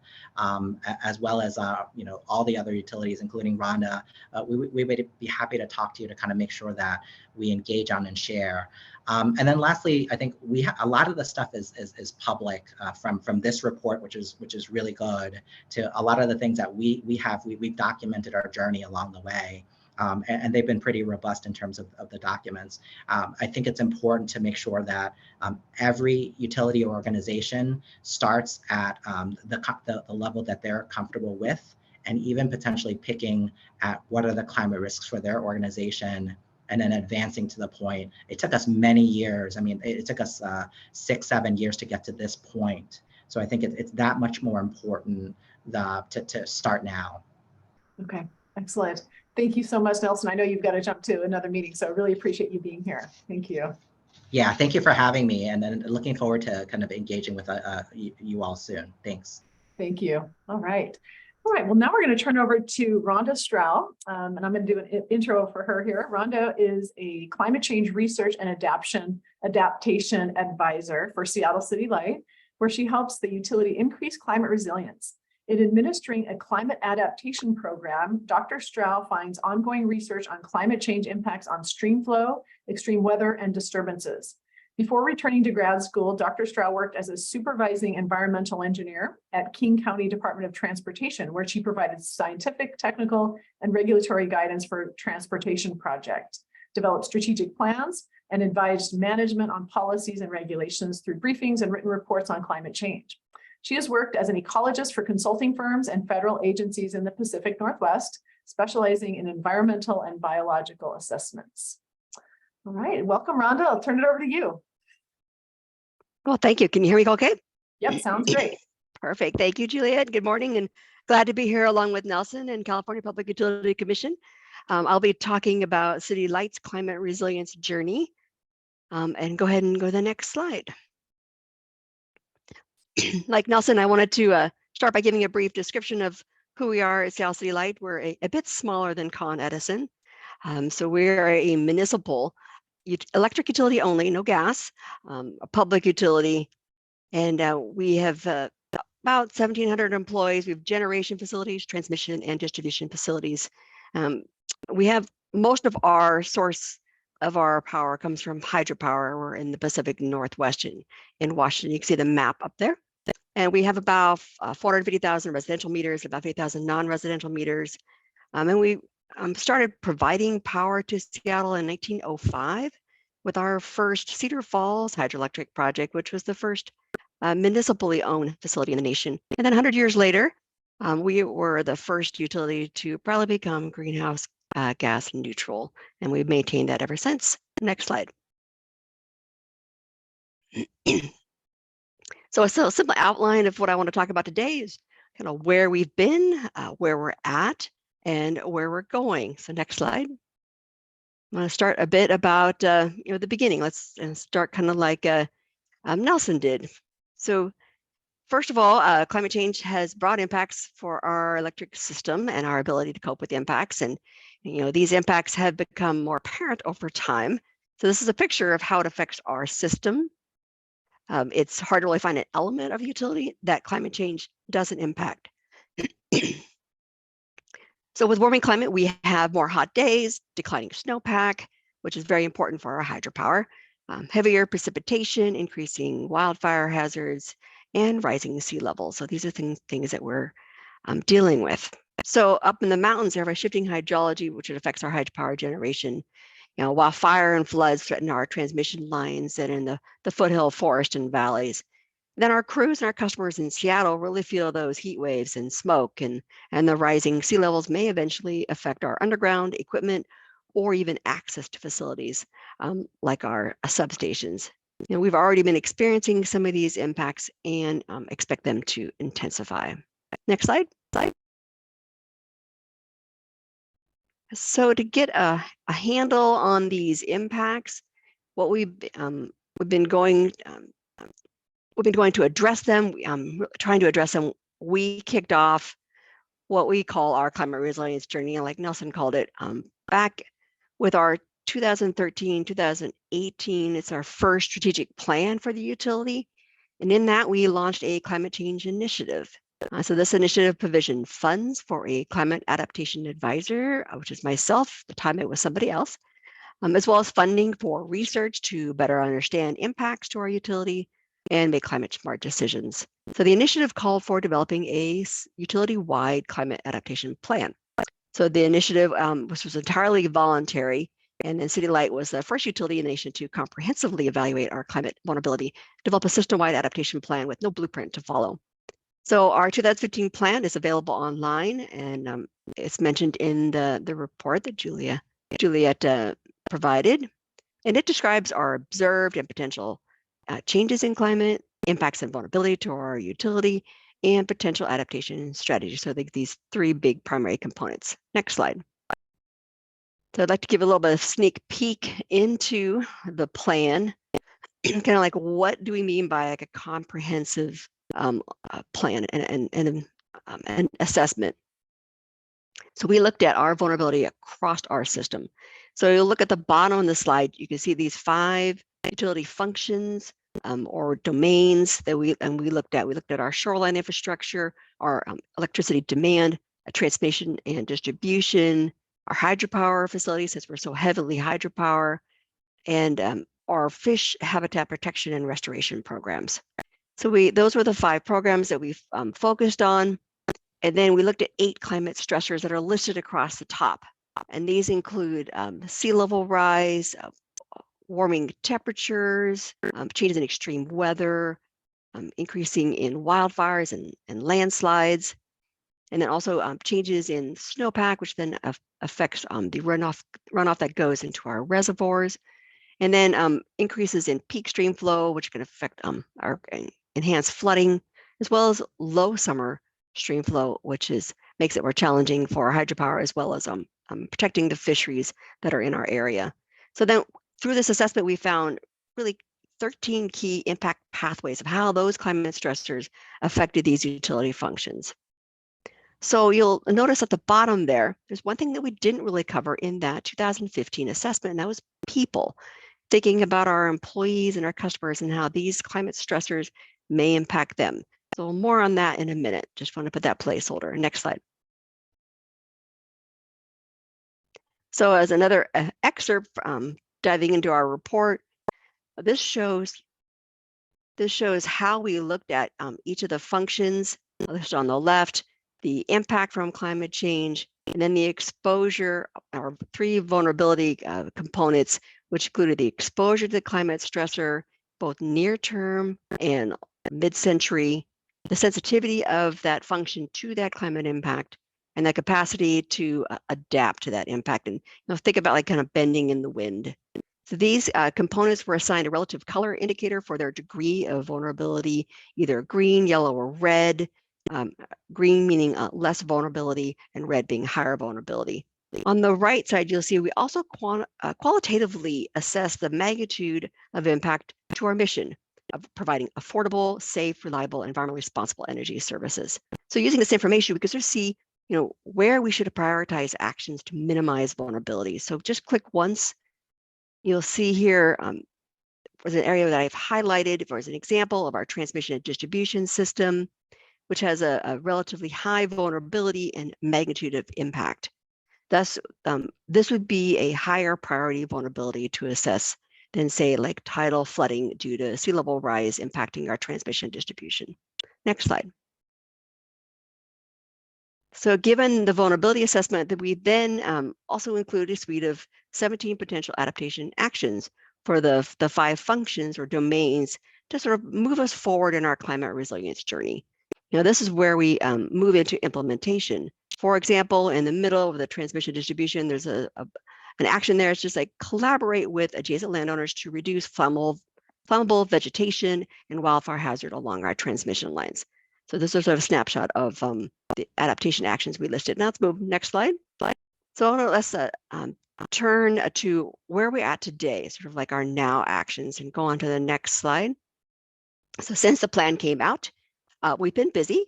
as well as all the other utilities, including Rhonda. We would be happy to talk to you to kind of make sure that we engage on and share. And then lastly, I think a lot of the stuff is public, from this report, which is really good, to a lot of the things that we've documented our journey along the way. And they've been pretty robust in terms of the documents. I think it's important to make sure that every utility or organization starts at the level that they're comfortable with, and even potentially picking at what are the climate risks for their organization, and then advancing to the point. It took us many years. I mean, it took us 6-7 years to get to this point. So I think it's that much more important to start now. Okay, excellent. Thank you so much, Nelson. I know you've got to jump to another meeting, so I really appreciate you being here. Thank you. Yeah, thank you for having me, and then looking forward to kind of engaging with you all soon. Thanks. Thank you. All right. All right, well, now we're going to turn over to Rhonda Strau, and I'm going to do an intro for her here. Rhonda is a climate change research and adaptation advisor for Seattle City Light, where she helps the utility increase climate resilience. In administering a climate adaptation program, Dr. Strau finds ongoing research on climate change impacts on stream flow, extreme weather, and disturbances. Before returning to grad school, Dr. Strau worked as a supervising environmental engineer at King County Department of Transportation, where she provided scientific, technical, and regulatory guidance for transportation projects, developed strategic plans, and advised management on policies and regulations through briefings and written reports on climate change. She has worked as an ecologist for consulting firms and federal agencies in the Pacific Northwest, specializing in environmental and biological assessments. All right, welcome, Rhonda. I'll turn it over to you. Well, thank you. Can you hear me okay? Yep, sounds great. Perfect. Thank you, Juliet. Good morning, and glad to be here along with Nelson and California Public Utility Commission. I'll be talking about City Light's climate resilience journey. And go ahead and go to the next slide. Like Nelson, I wanted to start by giving a brief description of who we are at Seattle City Light. We're a bit smaller than Con Edison. So we're a municipal electric utility only, no gas, a public utility. And we have about 1,700 employees. We have generation facilities, transmission and distribution facilities. We have most of our source of our power comes from hydropower. We're in the Pacific Northwest in Washington. You can see the map up there. And we have about 450,000 residential meters, about 8,000 non-residential meters. And we started providing power to Seattle in 1905 with our first Cedar Falls hydroelectric project, which was the first municipally owned facility in the nation. And then 100 years later, we were the first utility to probably become greenhouse gas neutral, and we've maintained that ever since. Next slide. So a simple outline of what I want to talk about today is kind of where we've been, where we're at, and where we're going. So next slide. I'm going to start a bit about the beginning. Let's start kind of like Nelson did. So first of all, climate change has broad impacts for our electric system and our ability to cope with the impacts. And these impacts have become more apparent over time. So this is a picture of how it affects our system. It's hard to really find an element of utility that climate change doesn't impact. So with warming climate, we have more hot days, declining snowpack, which is very important for our hydropower, heavier precipitation, increasing wildfire hazards, and rising sea levels. So these are things that we're dealing with. So up in the mountains, there are shifting hydrology, which affects our hydropower generation. While fire and floods threaten our transmission lines that are in the foothill forest and valleys. Then our crews and our customers in Seattle really feel those heat waves and smoke, and the rising sea levels may eventually affect our underground equipment or even access to facilities like our substations. We've already been experiencing some of these impacts and expect them to intensify. Next slide. So to get a handle on these impacts, what we've been going to address them, trying to address them. We kicked off what we call our climate resilience journey, like Nelson called it, back with our 2013, 2018. It's our first strategic plan for the utility. And in that, we launched a climate change initiative. So this initiative provisioned funds for a climate adaptation advisor, which is myself. At the time it was somebody else, as well as funding for research to better understand impacts to our utility and make climate smart decisions. So the initiative called for developing a utility-wide climate adaptation plan. So the initiative, which was entirely voluntary, and then City Light was the first utility in the nation to comprehensively evaluate our climate vulnerability, develop a system-wide adaptation plan with no blueprint to follow. So our 2015 plan is available online, and it's mentioned in the report that Juliet provided, and it describes our observed and potential changes in climate, impacts and vulnerability to our utility, and potential adaptation strategies. So these three big primary components. Next slide. So I'd like to give a little bit of sneak peek into the plan, kind of like what do we mean by like a comprehensive plan and assessment. So we looked at our vulnerability across our system. So you'll look at the bottom of the slide, you can see these 5 utility functions or domains that we looked at. We looked at our shoreline infrastructure, our electricity demand, transmission and distribution, our hydropower facilities, since we're so heavily hydropower, and our fish habitat protection and restoration programs. So those were the 5 programs that we focused on. And then we looked at 8 climate stressors that are listed across the top. And these include sea level rise, warming temperatures, changes in extreme weather, increasing in wildfires and landslides, and then also changes in snowpack, which then affects the runoff that goes into our reservoirs, and then increases in peak stream flow, which can affect our enhanced flooding, as well as low summer stream flow, which makes it more challenging for our hydropower, as well as protecting the fisheries that are in our area. So then through this assessment, we found really 13 key impact pathways of how those climate stressors affected these utility functions. So you'll notice at the bottom there's one thing that we didn't really cover in that 2015 assessment, and that was people, thinking about our employees and our customers and how these climate stressors may impact them. So more on that in a minute. Just want to put that placeholder. Next slide. So as another excerpt diving into our report, this shows how we looked at each of the functions. This is on the left, the impact from climate change, and then the exposure, or 3 vulnerability components, which included the exposure to the climate stressor, both near term and mid-century, the sensitivity of that function to that climate impact, and the capacity to adapt to that impact. And think about like kind of bending in the wind. So these components were assigned a relative color indicator for their degree of vulnerability, either green, yellow, or red. Green meaning less vulnerability, and red being higher vulnerability. On the right side, you'll see we also qualitatively assess the magnitude of impact to our mission of providing affordable, safe, reliable, environmentally responsible energy services. So using this information, we can sort of see where we should prioritize actions to minimize vulnerability. So just click once. You'll see here there's an area that I've highlighted as an example of our transmission and distribution system, which has a relatively high vulnerability and magnitude of impact. Thus, this would be a higher priority vulnerability to assess than, say, like tidal flooding due to sea level rise impacting our transmission distribution. Next slide. So given the vulnerability assessment, that we then also include a suite of 17 potential adaptation actions for the 5 functions or domains to sort of move us forward in our climate resilience journey. This is where we move into implementation. For example, in the middle of the transmission distribution, there's an action there. It's just like collaborate with adjacent landowners to reduce flammable vegetation and wildfire hazard along our transmission lines. So this is sort of a snapshot of the adaptation actions we listed. Now let's move next slide. So let's turn to where we're at today, sort of like our now actions, and go on to the next slide. So since the plan came out, we've been busy.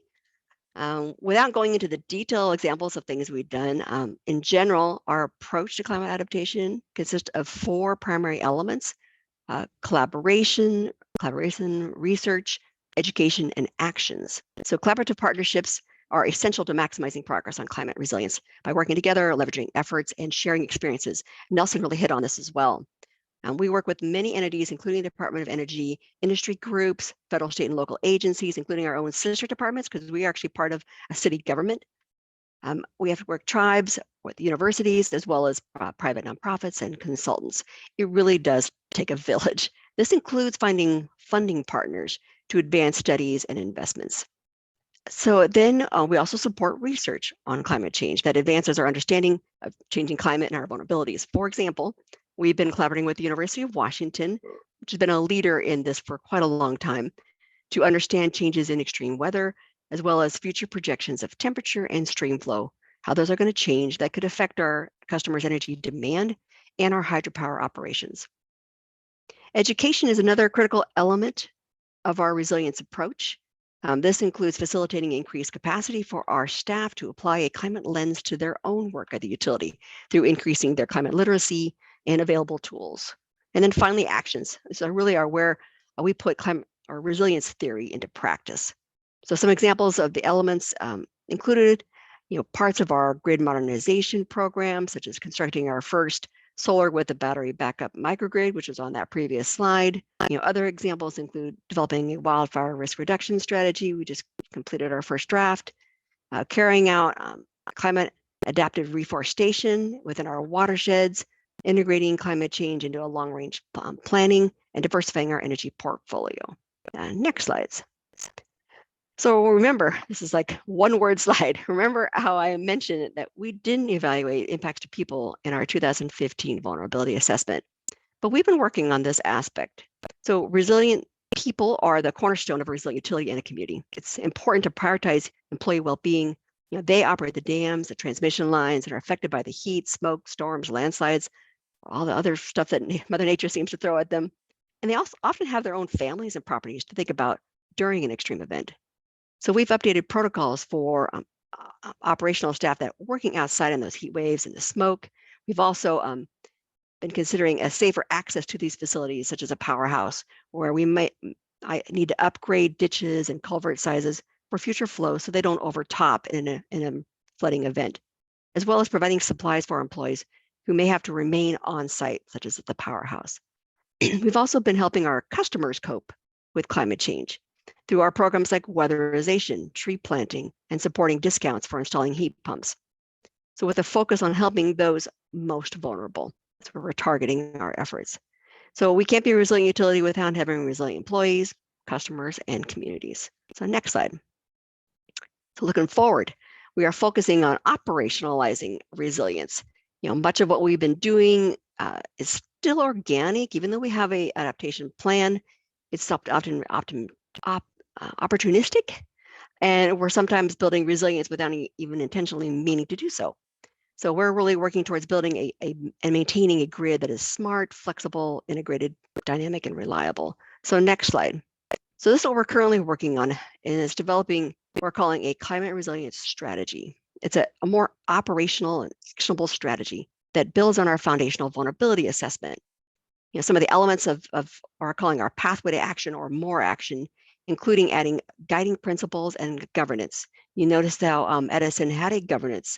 Without going into the detailed examples of things we've done, in general, our approach to climate adaptation consists of 4 primary elements: collaboration, research, education, and actions. So collaborative partnerships are essential to maximizing progress on climate resilience by working together, leveraging efforts, and sharing experiences. Nelson really hit on this as well. We work with many entities, including the Department of Energy, industry groups, federal, state, and local agencies, including our own sister departments, because we are actually part of a city government. We have to work tribes with universities, as well as private nonprofits and consultants. It really does take a village. This includes finding funding partners to advance studies and investments. So then we also support research on climate change that advances our understanding of changing climate and our vulnerabilities. For example, we've been collaborating with the University of Washington, which has been a leader in this for quite a long time, to understand changes in extreme weather, as well as future projections of temperature and stream flow, how those are going to change that could affect our customers' energy demand and our hydropower operations. Education is another critical element of our resilience approach. This includes facilitating increased capacity for our staff to apply a climate lens to their own work at the utility through increasing their climate literacy and available tools. And then finally, actions. So really are where we put climate or resilience theory into practice. So some examples of the elements included, parts of our grid modernization program, such as constructing our first solar with a battery backup microgrid, which was on that previous slide. Other examples include developing a wildfire risk reduction strategy. We just completed our first draft, carrying out climate adaptive reforestation within our watersheds, integrating climate change into a long-range planning, and diversifying our energy portfolio. Next slides. So remember, this is like one-word slide. Remember how I mentioned that we didn't evaluate impacts to people in our 2015 vulnerability assessment, but we've been working on this aspect. So resilient people are the cornerstone of a resilient utility and a community. It's important to prioritize employee well-being. They operate the dams, the transmission lines that are affected by the heat, smoke, storms, landslides, all the other stuff that Mother Nature seems to throw at them. And they also often have their own families and properties to think about during an extreme event. So we've updated protocols for operational staff that are working outside in those heat waves and the smoke. We've also been considering a safer access to these facilities, such as a powerhouse, where we might need to upgrade ditches and culvert sizes for future flow so they don't overtop in a flooding event, as well as providing supplies for our employees who may have to remain on site, such as at the powerhouse. We've also been helping our customers cope with climate change through our programs like weatherization, tree planting, and supporting discounts for installing heat pumps. So with a focus on helping those most vulnerable, that's where we're targeting our efforts. So we can't be a resilient utility without having resilient employees, customers, and communities. So next slide. So looking forward, we are focusing on operationalizing resilience. Much of what we've been doing is still organic, even though we have an adaptation plan. It's often opportunistic, and we're sometimes building resilience without even intentionally meaning to do so. So we're really working towards building and maintaining a grid that is smart, flexible, integrated, dynamic, and reliable. So next slide. So this is what we're currently working on, and it's developing what we're calling a climate resilience strategy. It's a more operational and actionable strategy that builds on our foundational vulnerability assessment. Some of the elements of what we're calling our pathway to action or more action, including adding guiding principles and governance. You noticed how Edison had a governance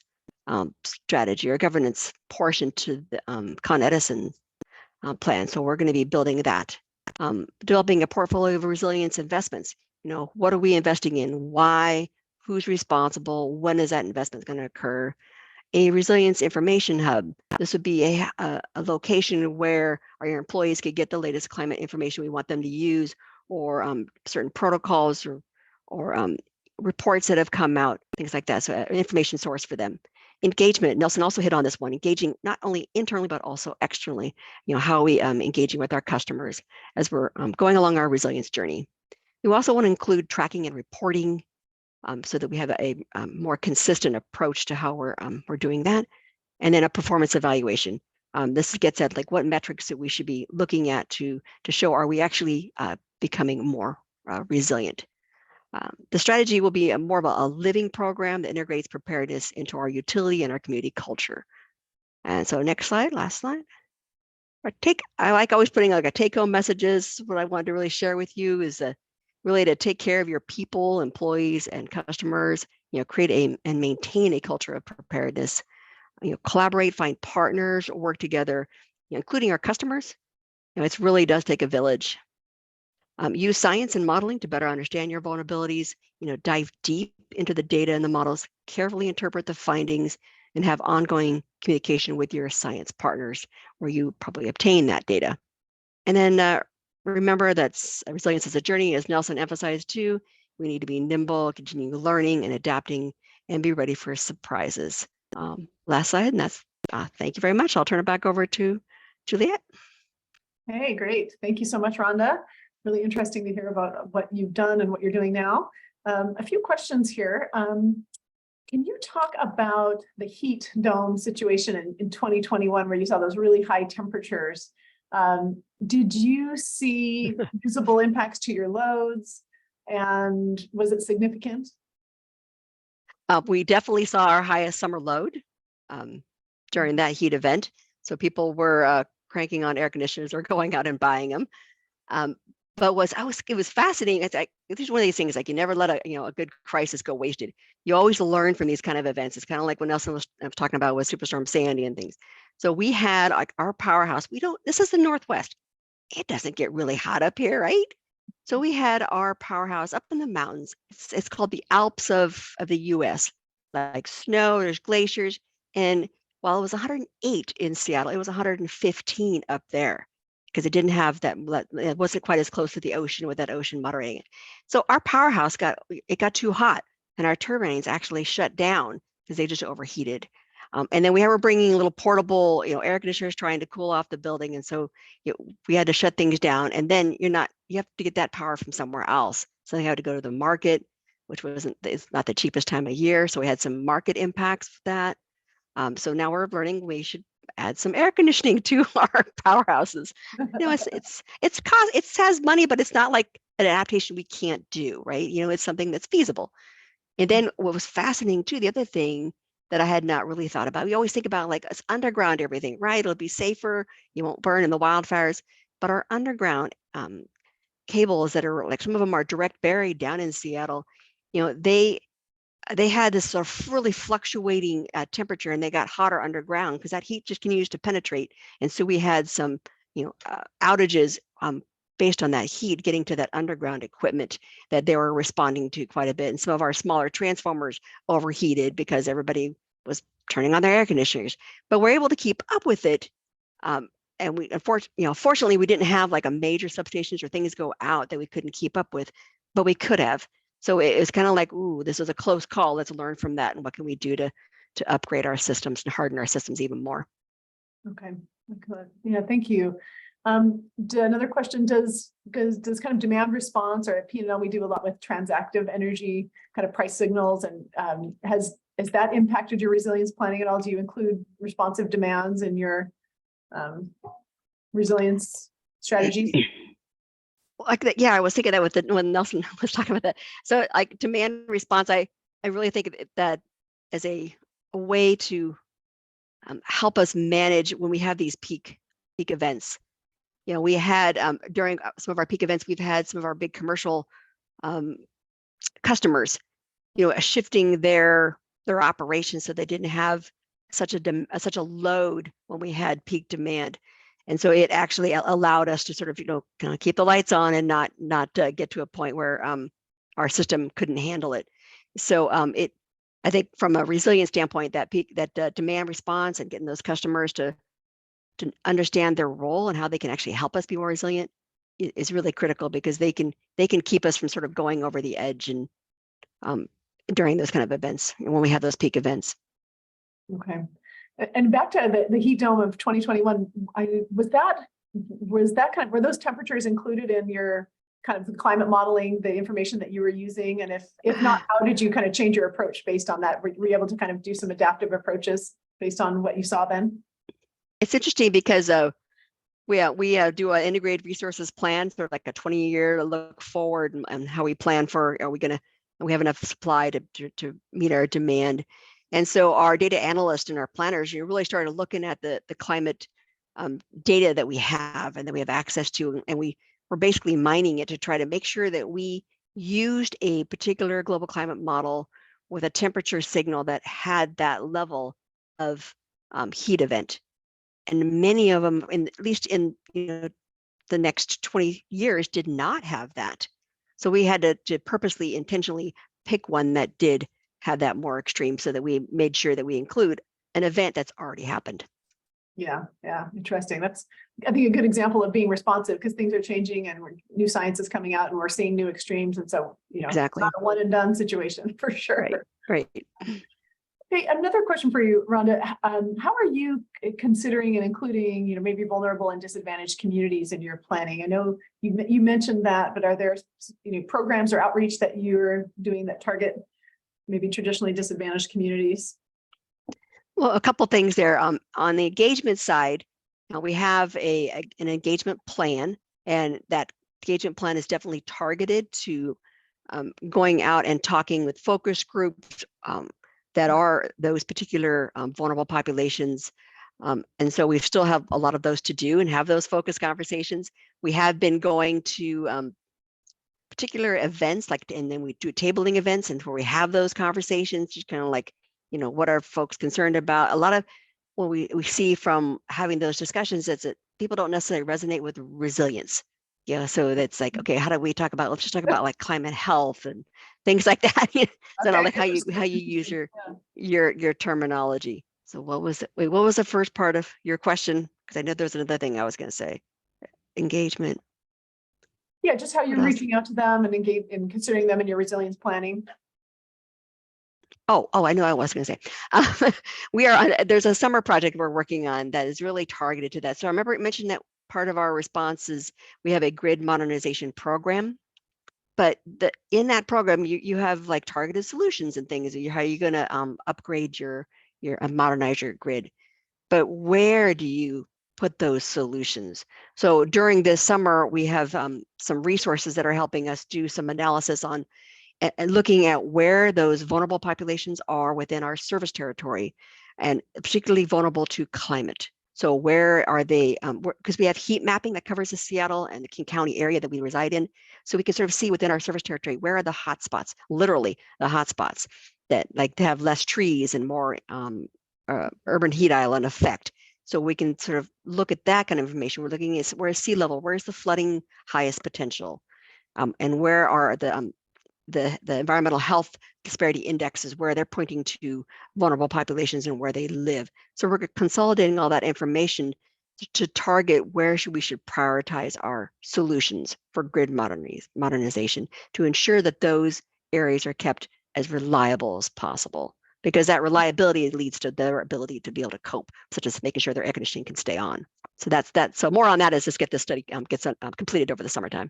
strategy or governance portion to the Con Edison plan. So we're going to be building that. Developing a portfolio of resilience investments. What are we investing in? Why? Who's responsible? When is that investment going to occur? A resilience information hub. This would be a location where our employees could get the latest climate information we want them to use, or certain protocols or reports that have come out, things like that. So an information source for them. Engagement. Nelson also hit on this one, engaging not only internally, but also externally. How are we engaging with our customers as we're going along our resilience journey. We also want to include tracking and reporting so that we have a more consistent approach to how we're doing that. And then a performance evaluation. This gets at like what metrics that we should be looking at to show, are we actually becoming more resilient? The strategy will be more of a living program that integrates preparedness into our utility and our community culture. And so next slide, last slide. I like always putting like a take-home messages. What I wanted to really share with you is really to take care of your people, employees, and customers. Create and maintain a culture of preparedness. Collaborate, find partners, work together, including our customers. It really does take a village. Use science and modeling to better understand your vulnerabilities, dive deep into the data and the models, carefully interpret the findings, and have ongoing communication with your science partners where you probably obtain that data. And then remember that resilience is a journey, as Nelson emphasized too. We need to be nimble, continue learning and adapting, and be ready for surprises. Last slide, and that's thank you very much. I'll turn it back over to Juliet. Hey, great. Thank you so much, Rhonda. Really interesting to hear about what you've done and what you're doing now. A few questions here. Can you talk about the heat dome situation in 2021 where you saw those really high temperatures? Did you see visible impacts to your loads, and was it significant? We definitely saw our highest summer load during that heat event. So people were cranking on air conditioners or going out and buying them. But it was fascinating. It's like, this is one of these things, like you never let a good crisis go wasted. You always learn from these kind of events. It's kind of like what Nelson was talking about with Superstorm Sandy and things. So we had like our powerhouse. This is the Northwest. It doesn't get really hot up here, right? So we had our powerhouse up in the mountains. It's called the Alps of the US, like snow, there's glaciers. And while it was 108 in Seattle, it was 115 up there, because it didn't have that, it wasn't quite as close to the ocean with that ocean moderating it. So our powerhouse got too hot, and our turbines actually shut down because they just overheated. And then we were bringing little portable, air conditioners trying to cool off the building. And so we had to shut things down. And then you have to get that power from somewhere else. So they had to go to the market, which it's not the cheapest time of year. So we had some market impacts for that. So now we're learning we should add some air conditioning to our powerhouses. It has money, but it's not like an adaptation we can't do, right? It's something that's feasible. And then what was fascinating too, the other thing that I had not really thought about, we always think about like it's underground everything, right? It'll be safer, you won't burn in the wildfires, but our underground cables that are like, some of them are direct buried down in Seattle, they had this sort of really fluctuating temperature, and they got hotter underground because that heat just continues to penetrate. And so we had some, outages based on that heat getting to that underground equipment that they were responding to quite a bit. And some of our smaller transformers overheated because everybody was turning on their air conditioners, but we're able to keep up with it. And we, fortunately, we didn't have like a major substations or things go out that we couldn't keep up with, but we could have. So it was kind of like, ooh, this was a close call. Let's learn from that, and what can we do to upgrade our systems and harden our systems even more. Okay, good. Yeah, thank you. Another question, does kind of demand response, or at PNNL, we do a lot with transactive energy kind of price signals, and has that impacted your resilience planning at all? Do you include responsive demands in your resilience strategies? Like that, yeah, I was thinking that with when Nelson was talking about that. So like demand response, I really think that as a way to help us manage when we have these peak events. We had during some of our peak events, we've had some of our big commercial customers, shifting their operations so they didn't have such a load when we had peak demand. And so it actually allowed us to sort of, kind of keep the lights on and not get to a point where our system couldn't handle it. So I think from a resilience standpoint, that demand response and getting those customers to understand their role and how they can actually help us be more resilient is really critical, because they can keep us from sort of going over the edge and during those kind of events when we have those peak events. Okay. And back to the heat dome of 2021, was that kind of, were those temperatures included in your kind of the climate modeling, the information that you were using? And if not, how did you kind of change your approach based on that? Were you able to kind of do some adaptive approaches based on what you saw then? It's interesting because we do an integrated resources plan, sort of like a 20-year look forward, and how we plan for, we have enough supply to meet our demand. And so our data analysts and our planners, really started looking at the climate data that we have and that we have access to, and we're basically mining it to try to make sure that we used a particular global climate model with a temperature signal that had that level of heat event. And many of them, at least in the next 20 years, did not have that. So we had to purposely, intentionally pick one that did have that more extreme, so that we made sure that we include an event that's already happened. Yeah, interesting. That's, I think, a good example of being responsive, because things are changing and new science is coming out and we're seeing new extremes. And so, exactly, not a one and done situation for sure. Right. Hey, another question for you, Rhonda. How are you considering and including, maybe vulnerable and disadvantaged communities in your planning? I know you mentioned that, but are there, programs or outreach that you're doing that target maybe traditionally disadvantaged communities? Well, a couple things there. On the engagement side, we have an engagement plan, and that engagement plan is definitely targeted to going out and talking with focus groups that are those particular vulnerable populations. And so we still have a lot of those to do and have those focus conversations. We have been going to particular events, and then we do tabling events, and where we have those conversations, just kind of like, what are folks concerned about? A lot of what we see from having those discussions is that people don't necessarily resonate with resilience. So that's like, okay, how do we talk about, let's just talk about like climate health and things like that. So not like how you use your terminology. So what was the first part of your question? Because I know there's another thing I was going to say. Engagement. Yeah, just how you're reaching out to them and engage in considering them in your resilience planning. Oh, I know I was going to say. There's a summer project we're working on that is really targeted to that. So I remember it mentioned that part of our response is we have a grid modernization program, but in that program, you have like targeted solutions and things. How are you going to upgrade your modernize your grid? But where do you put those solutions? So during this summer, we have some resources that are helping us do some analysis on and looking at where those vulnerable populations are within our service territory, and particularly vulnerable to climate. So where are they? Because we have heat mapping that covers the Seattle and the King County area that we reside in. So we can sort of see within our service territory, where are the hot spots, literally the hot spots that like to have less trees and more urban heat island effect. So we can sort of look at that kind of information. We're looking at where's sea level, where's the flooding highest potential, and where are the the environmental health disparity indexes where they're pointing to vulnerable populations and where they live. So we're consolidating all that information to target where we should prioritize our solutions for grid modernization to ensure that those areas are kept as reliable as possible, because that reliability leads to their ability to be able to cope, such as making sure their air conditioning can stay on. So that's that. So more on that as this study gets completed over the summertime.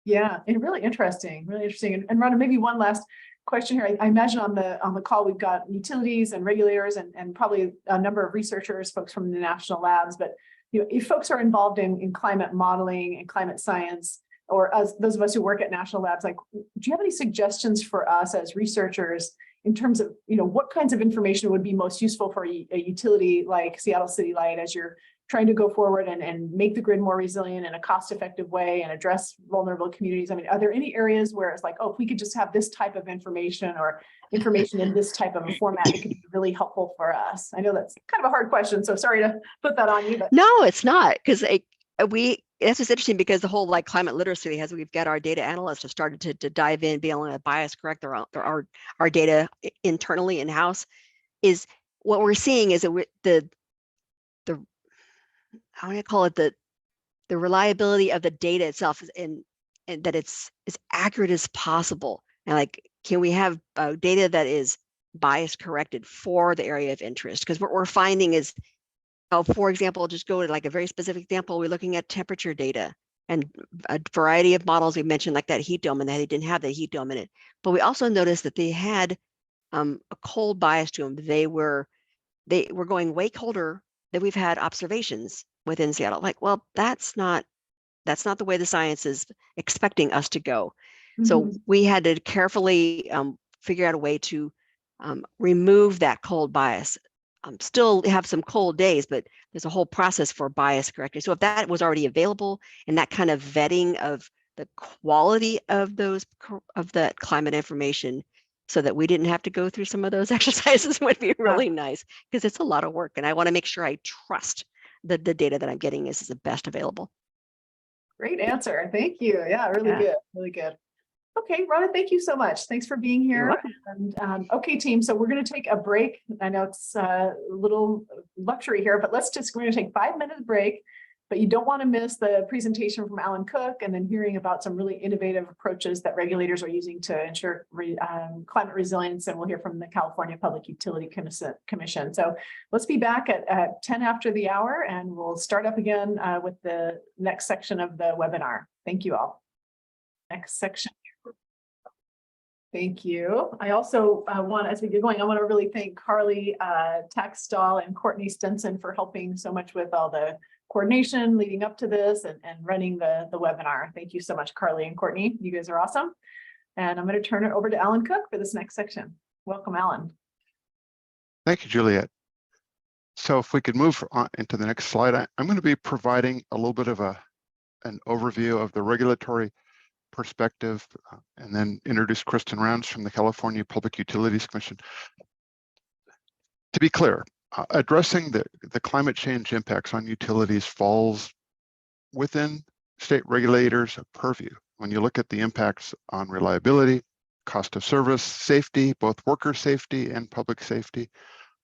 Yeah, and really interesting, really interesting. And Rhonda, maybe one last question here. I imagine on the call we've got utilities and regulators and probably a number of researchers, folks from the national labs. But if folks are involved in climate modeling and climate science, or as those of us who work at national labs, like, do you have any suggestions for us as researchers in terms of what kinds of information would be most useful for a utility like Seattle City Light as you're trying to go forward and make the grid more resilient in a cost-effective way and address vulnerable communities? I mean, are there any areas where it's like, oh, if we could just have this type of information or information in this type of a format, it could be really helpful for us? I know that's kind of a hard question, so sorry to put that on you. But no, it's not, because this is interesting because the whole climate literacy we've got our data analysts have started to dive in, be able to bias correct our data internally in-house. Is what we're seeing is that how do I call it, the reliability of the data itself and that it's as accurate as possible. And can we have data that is bias corrected for the area of interest? Because what we're finding is, for example, just go to a very specific example, we're looking at temperature data and a variety of models we mentioned, like that heat dome, and that they didn't have the heat dome in it. But we also noticed that they had a cold bias to them. They were going way colder than we've had observations within Seattle. Well, that's not the way the science is expecting us to go. Mm-hmm. So we had to carefully figure out a way to remove that cold bias. Still have some cold days, but there's a whole process for bias correcting. So if that was already available and that kind of vetting of the quality of that climate information, so that we didn't have to go through some of those exercises, would be really nice, because it's a lot of work, and I want to make sure I trust that the data that I'm getting is the best available. Great answer. Thank you. Yeah, really good. Really good. Okay, Rhonda, thank you so much. Thanks for being here. And okay, team, so we're going to take a break. I know it's a little luxury here, but we're going to take 5-minute break. But you don't want to miss the presentation from Alan Cook, and then hearing about some really innovative approaches that regulators are using to ensure climate resilience. And we'll hear from the California Public Utility Commission. So let's be back at 10 after the hour, and we'll start up again with the next section of the webinar. Thank you all. Next section. Thank you. I also as we get going, I want to really thank Carly Taxstall and Courtney Stenson for helping so much with all the coordination leading up to this and running the webinar. Thank you so much, Carly and Courtney. You guys are awesome. And I'm going to turn it over to Alan Cook for this next section. Welcome, Alan. Thank you, Juliet. So if we could move on into the next slide, I'm going to be providing a little bit of an overview of the regulatory perspective, and then introduce Kristen Rounds from the California Public Utilities Commission. To be clear, addressing the climate change impacts on utilities falls within state regulators' purview. When you look at the impacts on reliability, cost of service, safety, both worker safety and public safety,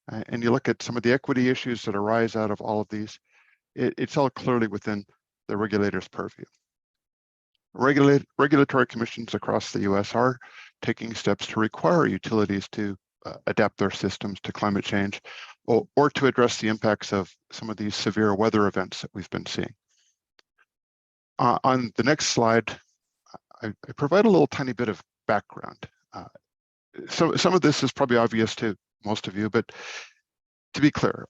and you look at some of the equity issues that arise out of all of these, it's all clearly within the regulator's purview. Regulatory commissions across the U.S. are taking steps to require utilities to adapt their systems to climate change, or to address the impacts of some of these severe weather events that we've been seeing. On the next slide, I provide a little tiny bit of background. So some of this is probably obvious to most of you, but to be clear,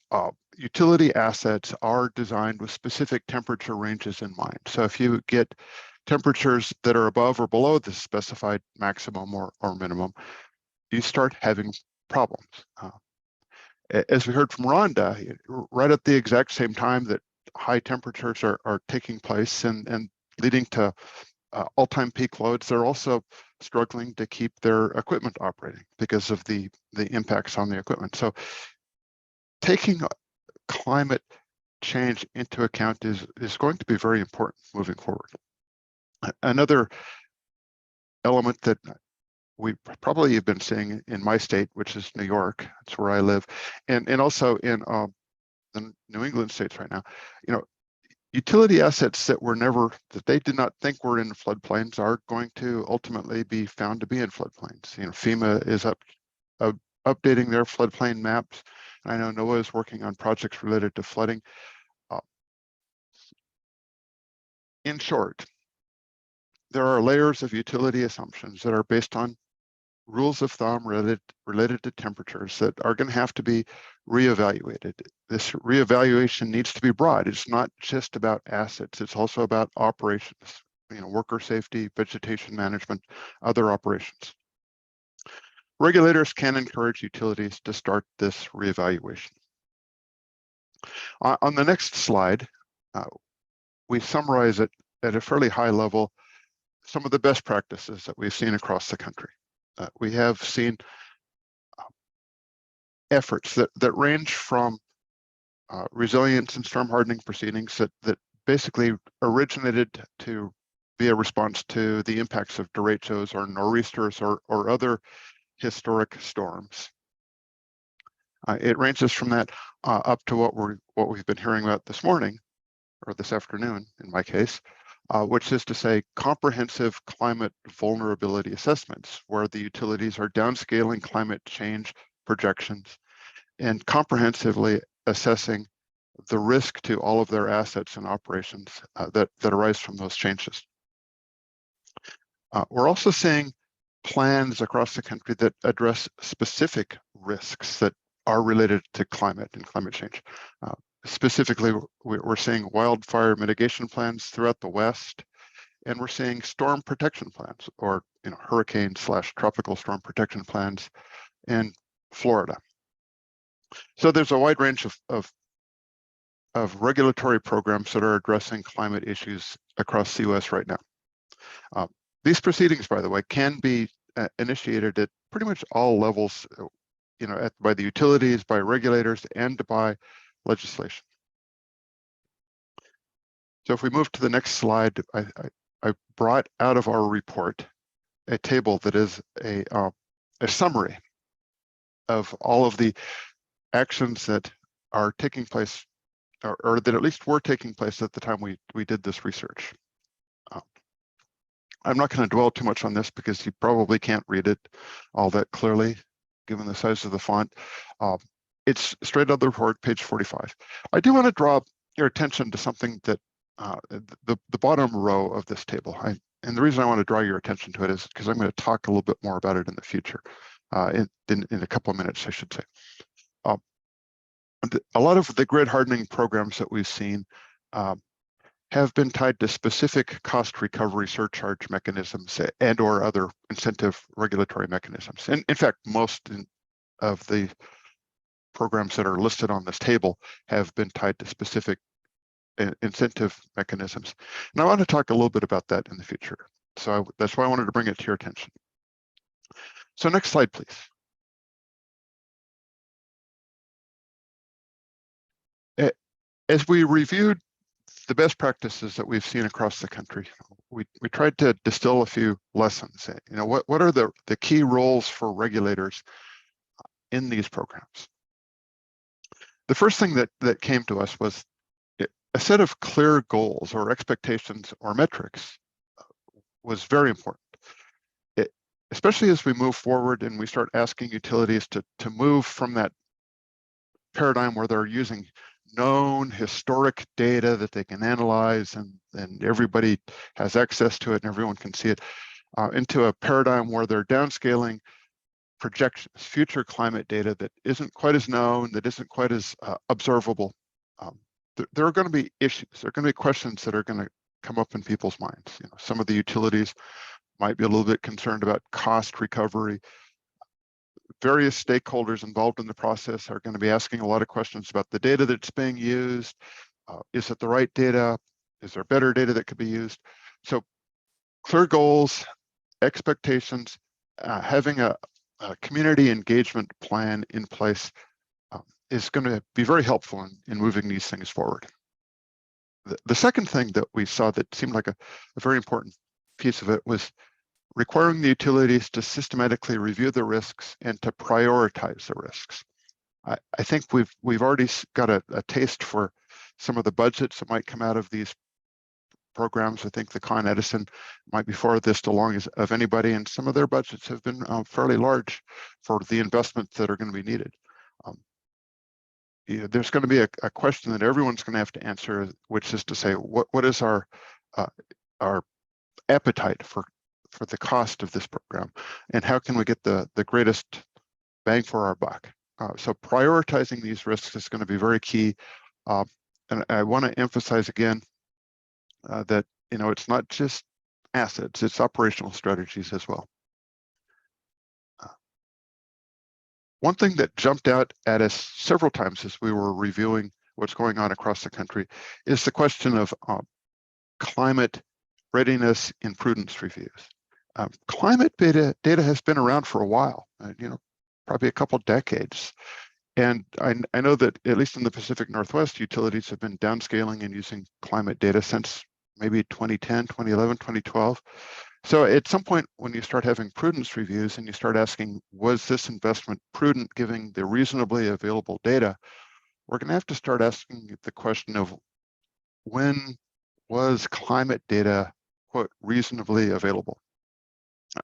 utility assets are designed with specific temperature ranges in mind. So if you get temperatures that are above or below the specified maximum or minimum, you start having problems. As we heard from Rhonda, right at the exact same time that high temperatures are taking place and leading to all-time peak loads, they're also struggling to keep their equipment operating because of the impacts on the equipment. So taking climate change into account is going to be very important moving forward. Another element that we probably have been seeing in my state, which is New York. That's where I live, and also in the New England states right now. You know, utility assets that they did not think were in floodplains are going to ultimately be found to be in floodplains. You know, FEMA is updating their floodplain maps. I know NOAA is working on projects related to flooding. In short, there are layers of utility assumptions that are based on rules of thumb related to temperatures that are going to have to be reevaluated. This reevaluation needs to be broad. It's not just about assets. It's also about operations, you know, worker safety, vegetation management, other operations. Regulators can encourage utilities to start this reevaluation. On the next slide, we summarize it at a fairly high level, some of the best practices that we've seen across the country. We have seen efforts that range from resilience and storm hardening proceedings that basically originated to be a response to the impacts of derechos or nor'easters or other historic storms. It ranges from that up to what we've been hearing about this morning, or this afternoon in my case, which is to say comprehensive climate vulnerability assessments, where the utilities are downscaling climate change projections and comprehensively assessing the risk to all of their assets and operations that arise from those changes. We're also seeing plans across the country that address specific risks that are related to climate and climate change. Specifically, we're seeing wildfire mitigation plans throughout the West, and we're seeing storm protection plans, or hurricane/tropical storm protection plans in Florida. So there's a wide range of regulatory programs that are addressing climate issues across the U.S. right now. These proceedings, by the way, can be initiated at pretty much all levels, by the utilities, by regulators, and by legislation. So if we move to the next slide, I brought out of our report a table that is a summary of all of the actions that are taking place, or that at least were taking place at the time we did this research. I'm not going to dwell too much on this because you probably can't read it all that clearly, given the size of the font. It's straight out of the report, page 45. I do want to draw your attention to something that the bottom row of this table. And the reason I want to draw your attention to it is because I'm going to talk a little bit more about it in the future, in a couple of minutes, I should say. A lot of the grid hardening programs that we've seen have been tied to specific cost recovery surcharge mechanisms and/or other incentive regulatory mechanisms. And in fact, most of the programs that are listed on this table have been tied to specific incentive mechanisms. And I want to talk a little bit about that in the future. So that's why I wanted to bring it to your attention. So next slide, please. As we reviewed the best practices that we've seen across the country, we tried to distill a few lessons. What are the key roles for regulators in these programs? The first thing that came to us was a set of clear goals or expectations or metrics was very important. Especially as we move forward and we start asking utilities to move from that paradigm where they're using known historic data that they can analyze and everybody has access to it and everyone can see it, into a paradigm where they're downscaling projections, future climate data that isn't quite as known, that isn't quite as observable. There are going to be issues. There are going to be questions that are going to come up in people's minds. Some of the utilities might be a little bit concerned about cost recovery. Various stakeholders involved in the process are going to be asking a lot of questions about the data that's being used. Is it the right data? Is there better data that could be used? So clear goals, expectations, having a community engagement plan in place is going to be very helpful in moving these things forward. The second thing that we saw that seemed like a very important piece of it was requiring the utilities to systematically review the risks and to prioritize the risks. I think we've already got a taste for some of the budgets that might come out of these programs. I think the Con Edison might be farthest along of anybody, and some of their budgets have been fairly large for the investments that are going to be needed. There's going to be a question that everyone's going to have to answer, which is to say, what is our appetite for the cost of this program, and how can we get the greatest bang for our buck? So prioritizing these risks is going to be very key. And I want to emphasize again that it's not just assets, it's operational strategies as well. One thing that jumped out at us several times as we were reviewing what's going on across the country is the question of climate readiness and prudence reviews. Climate data has been around for a while, probably a couple decades. And I know that at least in the Pacific Northwest, utilities have been downscaling and using climate data since maybe 2010, 2011, 2012. So at some point when you start having prudence reviews and you start asking, was this investment prudent given the reasonably available data, we're going to have to start asking the question of when was climate data, quote, reasonably available?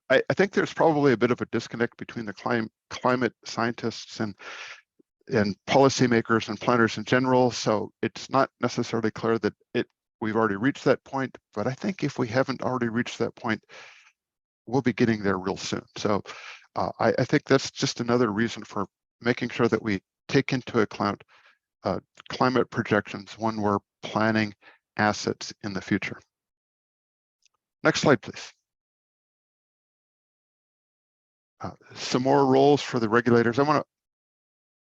I think there's probably a bit of a disconnect between the climate scientists and policymakers and planners in general. So it's not necessarily clear that we've already reached that point, but I think if we haven't already reached that point, we'll be getting there real soon. So I think that's just another reason for making sure that we take into account climate projections when we're planning assets in the future. Next slide, please. Some more roles for the regulators. I want to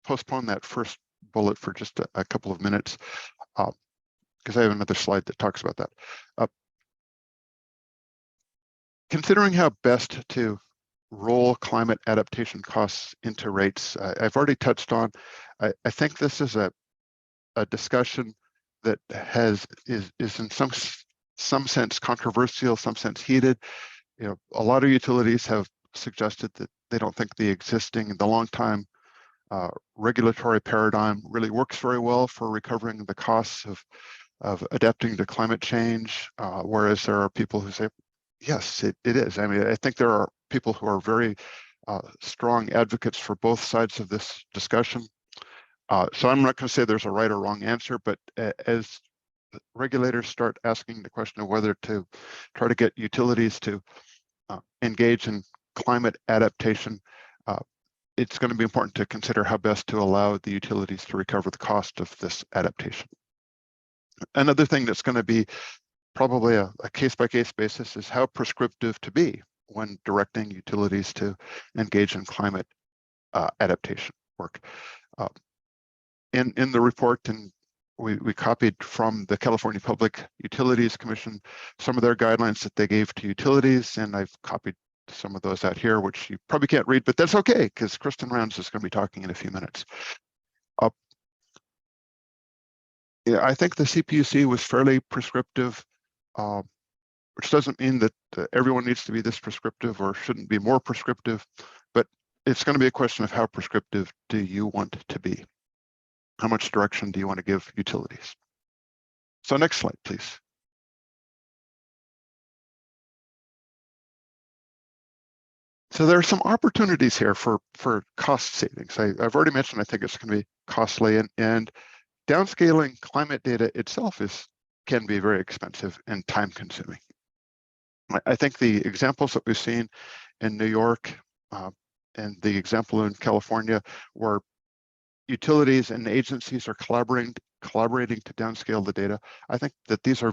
postpone that first bullet for just a couple of minutes because I have another slide that talks about that. Considering how best to roll climate adaptation costs into rates, I've already touched on. I think this is a discussion that is in some sense controversial, some sense heated. A lot of utilities have suggested that they don't think the long time regulatory paradigm really works very well for recovering the costs of adapting to climate change, whereas there are people who say, yes, it is. I mean, I think there are people who are very strong advocates for both sides of this discussion. So I'm not going to say there's a right or wrong answer, but as regulators start asking the question of whether to try to get utilities to engage in climate adaptation, it's going to be important to consider how best to allow the utilities to recover the cost of this adaptation. Another thing that's going to be probably a case-by-case basis is how prescriptive to be when directing utilities to engage in climate adaptation work. In the report, and we copied from the California Public Utilities Commission some of their guidelines that they gave to utilities, and I've copied some of those out here, which you probably can't read, but that's okay because Kristen Rounds is going to be talking in a few minutes. Yeah, I think the CPUC was fairly prescriptive, which doesn't mean that everyone needs to be this prescriptive or shouldn't be more prescriptive, but it's going to be a question of how prescriptive do you want to be? How much direction do you want to give utilities? So next slide, please. So there are some opportunities here for cost savings. I've already mentioned I think it's going to be costly, and downscaling climate data itself can be very expensive and time consuming. I think the examples that we've seen in New York and the example in California where utilities and agencies are collaborating to downscale the data, I think that these are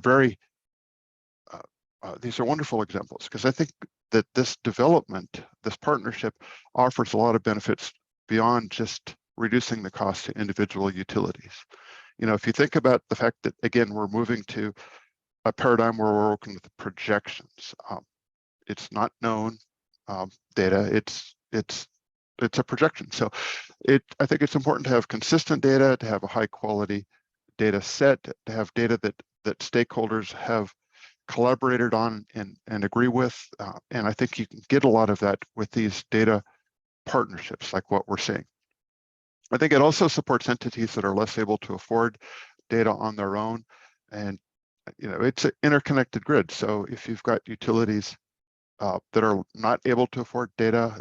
wonderful examples because I think that this development, this partnership offers a lot of benefits beyond just reducing the cost to individual utilities. If you think about the fact that, again, we're moving to a paradigm where we're working with projections. It's not known data, it's a projection. So I think it's important to have consistent data, to have a high quality data set, to have data that stakeholders have collaborated on and agree with. And I think you can get a lot of that with these data partnerships like what we're seeing. I think it also supports entities that are less able to afford data on their own. And it's an interconnected grid. So if you've got utilities that are not able to afford data,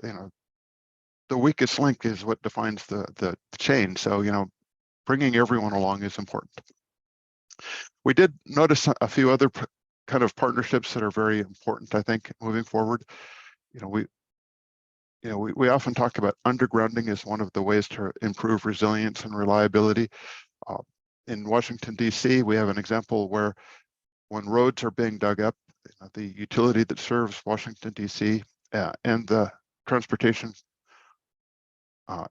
the weakest link is what defines the chain. So, bringing everyone along is important. We did notice a few other kind of partnerships that are very important, I think, moving forward. We often talk about undergrounding as one of the ways to improve resilience and reliability. In Washington, D.C., we have an example where when roads are being dug up, the utility that serves Washington, D.C. And the transportation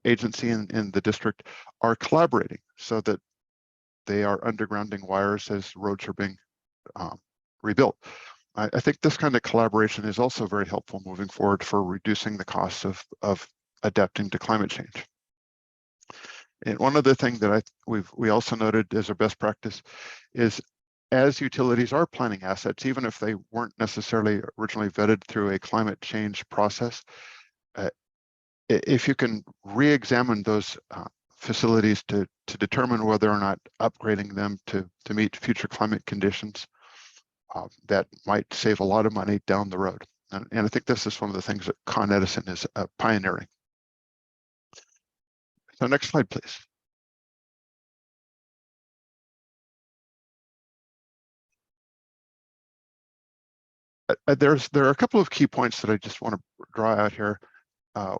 agency in the district are collaborating so that they are undergrounding wires as roads are being rebuilt. I think this kind of collaboration is also very helpful moving forward for reducing the costs of adapting to climate change. And one other thing that we also noted as a best practice is, as utilities are planning assets, even if they weren't necessarily originally vetted through a climate change process, if you can re-examine those facilities to determine whether or not upgrading them to meet future climate conditions, that might save a lot of money down the road. And I think this is one of the things that Con Edison is pioneering. So next slide, please. There are a couple of key points that I just want to draw out here.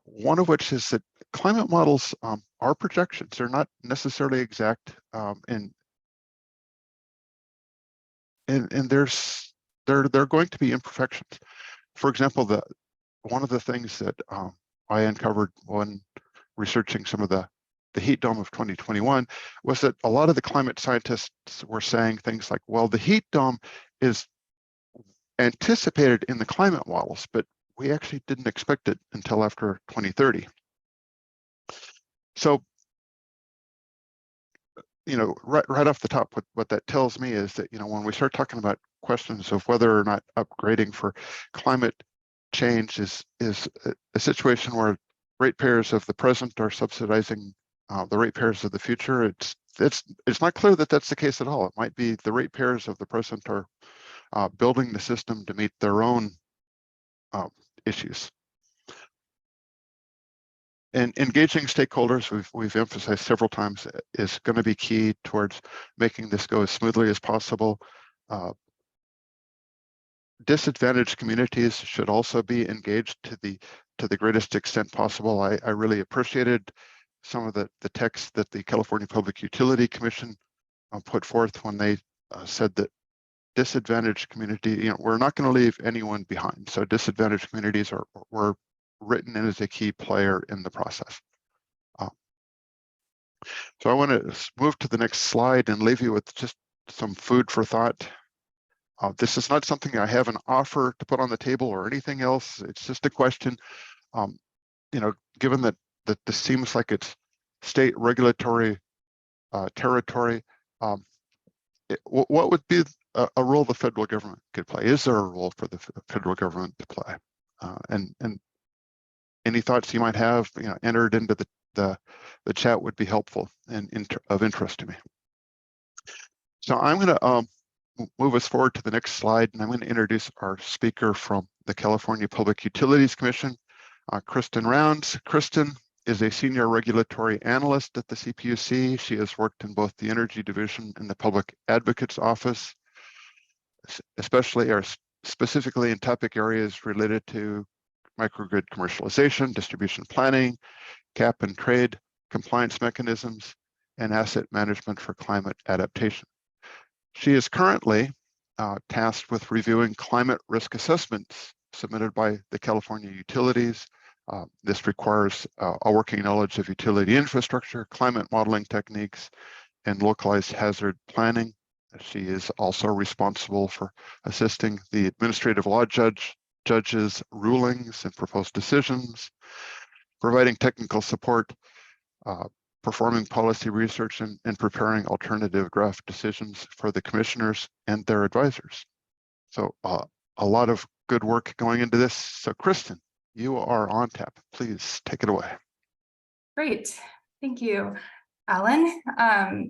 One of which is that climate models are projections. They're not necessarily exact, and there are going to be imperfections. For example, one of the things that I uncovered when researching some of the heat dome of 2021 was that a lot of the climate scientists were saying things like, well, the heat dome is anticipated in the climate models, but we actually didn't expect it until after 2030. So, right off the top, what that tells me is that, when we start talking about questions of whether or not upgrading for climate change is a situation where ratepayers of the present are subsidizing the ratepayers of the future, it's not clear that that's the case at all. It might be the ratepayers of the present are building the system to meet their own issues. And engaging stakeholders, we've emphasized several times, is going to be key towards making this go as smoothly as possible. Disadvantaged communities should also be engaged to the greatest extent possible. I really appreciated some of the text that the California Public Utility Commission put forth when they said that disadvantaged community, we're not going to leave anyone behind. So disadvantaged communities were written in as a key player in the process. So I want to move to the next slide and leave you with just some food for thought. This is not something I have an offer to put on the table or anything else. It's just a question. Given that this seems like it's state regulatory territory, what would be a role the federal government could play? Is there a role for the federal government to play? And any thoughts you might have, entered into the chat would be helpful and of interest to me. So I'm going to move us forward to the next slide, and I'm going to introduce our speaker from the California Public Utilities Commission, Kristen Rounds. Kristen is a senior regulatory analyst at the CPUC. She has worked in both the Energy Division and the Public Advocate's Office, especially or specifically in topic areas related to microgrid commercialization, distribution planning, cap and trade, compliance mechanisms, and asset management for climate adaptation. She is currently tasked with reviewing climate risk assessments submitted by the California utilities. This requires a working knowledge of utility infrastructure, climate modeling techniques, and localized hazard planning. She is also responsible for assisting the administrative law judges' rulings and proposed decisions, providing technical support, performing policy research, and preparing alternative draft decisions for the commissioners and their advisors. So a lot of good work going into this. So Kristen, you are on tap. Please take it away. Great, thank you, Alan.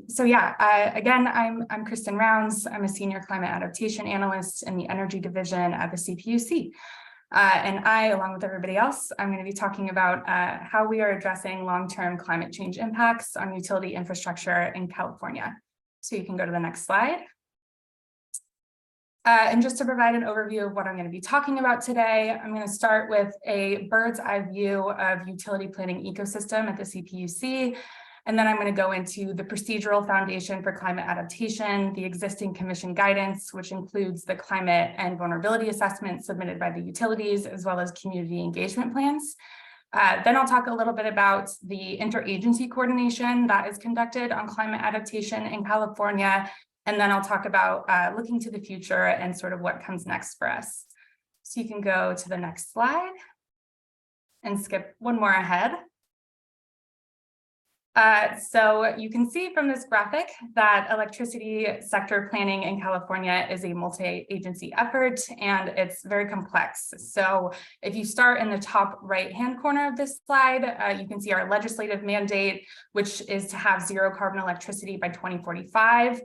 So yeah, again, I'm Kristen Rounds. I'm a senior climate adaptation analyst in the energy division at the CPUC. And I, along with everybody else, I'm going to be talking about how we are addressing long-term climate change impacts on utility infrastructure in California. So you can go to the next slide. And just to provide an overview of what I'm going to be talking about today, I'm going to start with a bird's eye view of utility planning ecosystem at the CPUC. And then I'm going to go into the procedural foundation for climate adaptation, the existing commission guidance, which includes the climate and vulnerability assessment submitted by the utilities, as well as community engagement plans. Then I'll talk a little bit about the interagency coordination that is conducted on climate adaptation in California. And then I'll talk about looking to the future and sort of what comes next for us. So you can go to the next slide and skip one more ahead. So you can see from this graphic that electricity sector planning in California is a multi-agency effort, and it's very complex. So if you start in the top right-hand corner of this slide, you can see our legislative mandate, which is to have zero carbon electricity by 2045.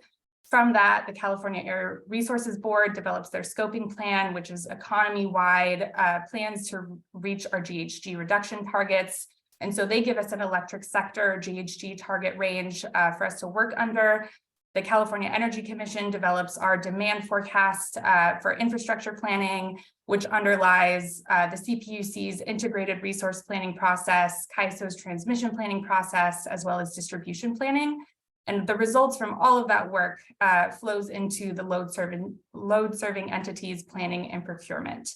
From that, the California Air Resources Board develops their scoping plan, which is economy-wide plans to reach our GHG reduction targets. And so they give us an electric sector GHG target range for us to work under. The California Energy Commission develops our demand forecast for infrastructure planning, which underlies the CPUC's integrated resource planning process, CAISO's transmission planning process, as well as distribution planning. And the results from all of that work flows into the load serving entities planning and procurement.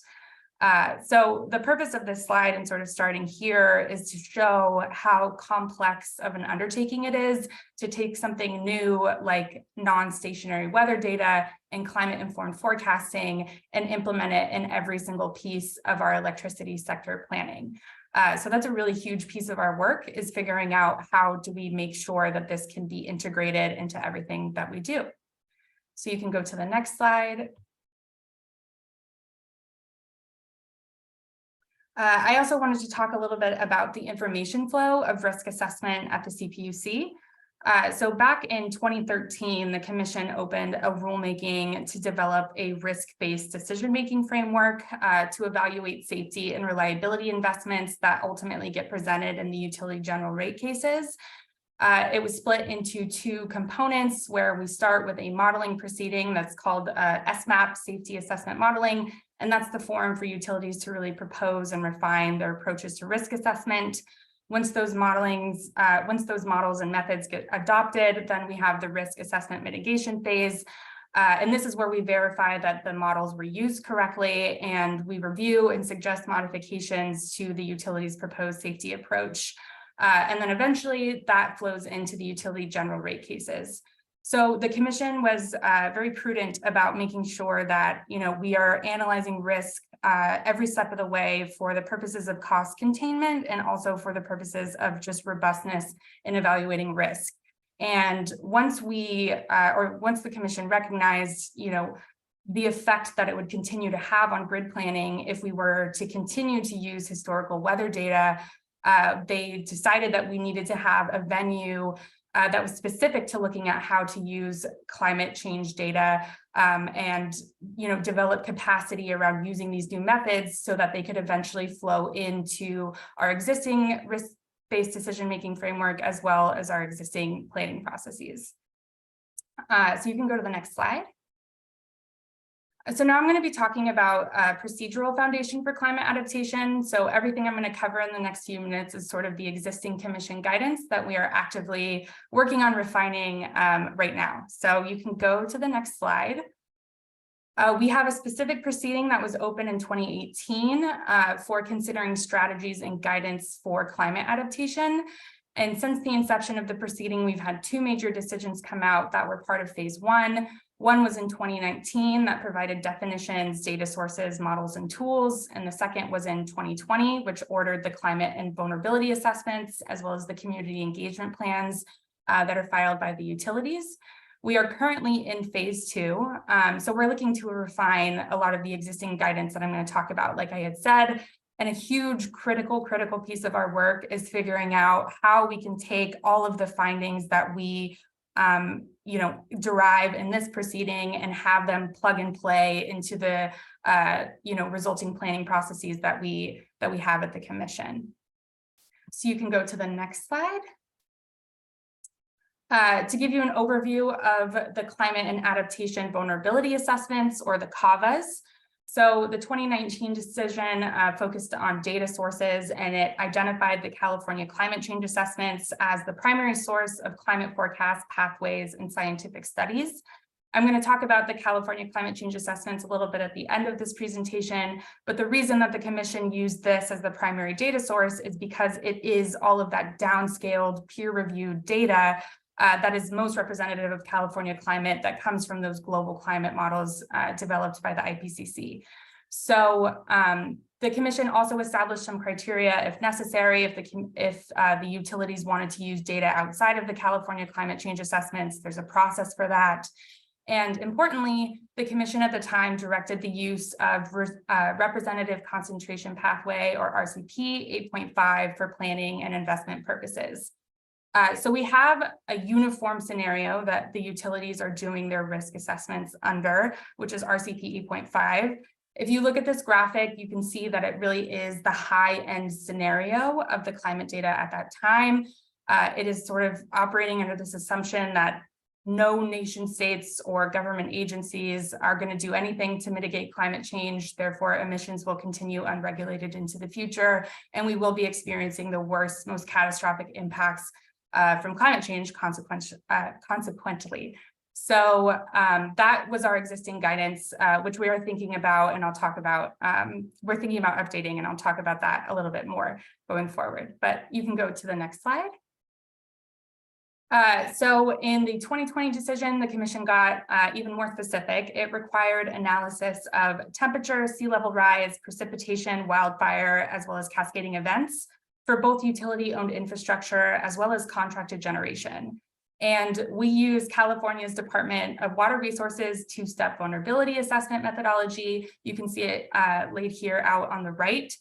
So the purpose of this slide and sort of starting here is to show how complex of an undertaking it is to take something new like non-stationary weather data and climate informed forecasting and implement it in every single piece of our electricity sector planning. So that's a really huge piece of our work, is figuring out how do we make sure that this can be integrated into everything that we do. So you can go to the next slide. I also wanted to talk a little bit about the information flow of risk assessment at the CPUC. So back in 2013, the commission opened a rulemaking to develop a risk-based decision-making framework to evaluate safety and reliability investments that ultimately get presented in the utility general rate cases. It was split into two components, where we start with a modeling proceeding that's called SMAP, Safety Assessment Modeling, and that's the forum for utilities to really propose and refine their approaches to risk assessment. Once those models and methods get adopted, then we have the risk assessment mitigation phase. And this is where we verify that the models were used correctly, and we review and suggest modifications to the utility's proposed safety approach. And then eventually that flows into the utility general rate cases. So the commission was very prudent about making sure that, we are analyzing risk every step of the way for the purposes of cost containment and also for the purposes of just robustness in evaluating risk. And once the commission recognized, the effect that it would continue to have on grid planning if we were to continue to use historical weather data, they decided that we needed to have a venue that was specific to looking at how to use climate change data and develop capacity around using these new methods so that they could eventually flow into our existing risk-based decision-making framework as well as our existing planning processes. So you can go to the next slide. So now I'm going to be talking about procedural foundation for climate adaptation. So everything I'm going to cover in the next few minutes is sort of the existing commission guidance that we are actively working on refining right now. So you can go to the next slide. We have a specific proceeding that was open in 2018 for considering strategies and guidance for climate adaptation. And since the inception of the proceeding, we've had two major decisions come out that were part of phase one. One was in 2019 that provided definitions, data sources, models, and tools. And the second was in 2020, which ordered the climate and vulnerability assessments, as well as the community engagement plans that are filed by the utilities. We are currently in phase 2. So we're looking to refine a lot of the existing guidance that I'm going to talk about, like I had said. And a huge critical piece of our work is figuring out how we can take all of the findings that we derive in this proceeding and have them plug and play into the resulting planning processes that we have at the commission. So you can go to the next slide. To give you an overview of the climate and adaptation vulnerability assessments, or the CAVAs. So the 2019 decision focused on data sources, and it identified the California climate change assessments as the primary source of climate forecasts, pathways, and scientific studies. I'm going to talk about the California climate change assessments a little bit at the end of this presentation, but the reason that the commission used this as the primary data source is because it is all of that downscaled, peer-reviewed data that is most representative of California climate that comes from those global climate models developed by the IPCC. So the commission also established some criteria, if necessary, if the utilities wanted to use data outside of the California climate change assessments, there's a process for that. And importantly, the commission at the time directed the use of representative concentration pathway, or RCP 8.5, for planning and investment purposes. So we have a uniform scenario that the utilities are doing their risk assessments under, which is RCP 8.5. If you look at this graphic, you can see that it really is the high-end scenario of the climate data at that time. It is sort of operating under this assumption that no nation states or government agencies are going to do anything to mitigate climate change. Therefore, emissions will continue unregulated into the future, and we will be experiencing the worst, most catastrophic impacts from climate change consequently. So that was our existing guidance, which we are thinking about, and I'll talk about, we're thinking about updating, and I'll talk about that a little bit more going forward. But you can go to the next slide. So in the 2020 decision, the commission got even more specific. It required analysis of temperature, sea level rise, precipitation, wildfire, as well as cascading events for both utility-owned infrastructure as well as contracted generation. And we use California's Department of Water Resources two-step vulnerability assessment methodology. You can see it laid here out on the right.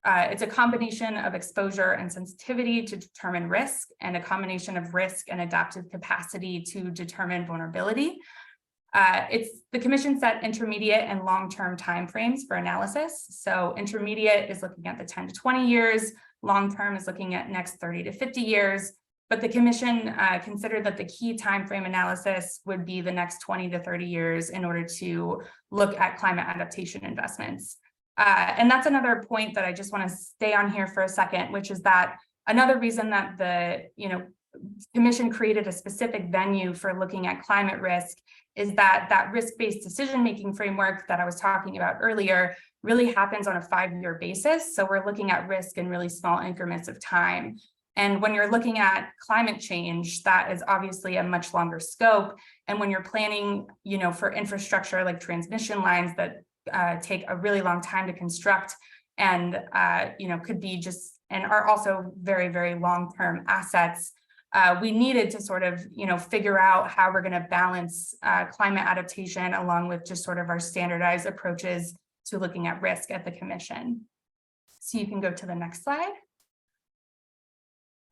It's a combination of exposure and sensitivity to determine risk, and a combination of risk and adaptive capacity to determine vulnerability. The commission set intermediate and long-term timeframes for analysis. So intermediate is looking at the 10 to 20 years, long-term is looking at next 30 to 50 years. But the commission considered that the key timeframe analysis would be the next 20 to 30 years in order to look at climate adaptation investments. And that's another point that I just want to stay on here for a second, which is that another reason that the commission created a specific venue for looking at climate risk is that risk-based decision-making framework that I was talking about earlier really happens on a 5-year basis. So we're looking at risk in really small increments of time. And when you're looking at climate change, that is obviously a much longer scope. And when you're planning, for infrastructure like transmission lines that take a really long time to construct and, could be and are also very, very long-term assets, we needed to sort of, figure out how we're going to balance climate adaptation along with just sort of our standardized approaches to looking at risk at the commission. So you can go to the next slide.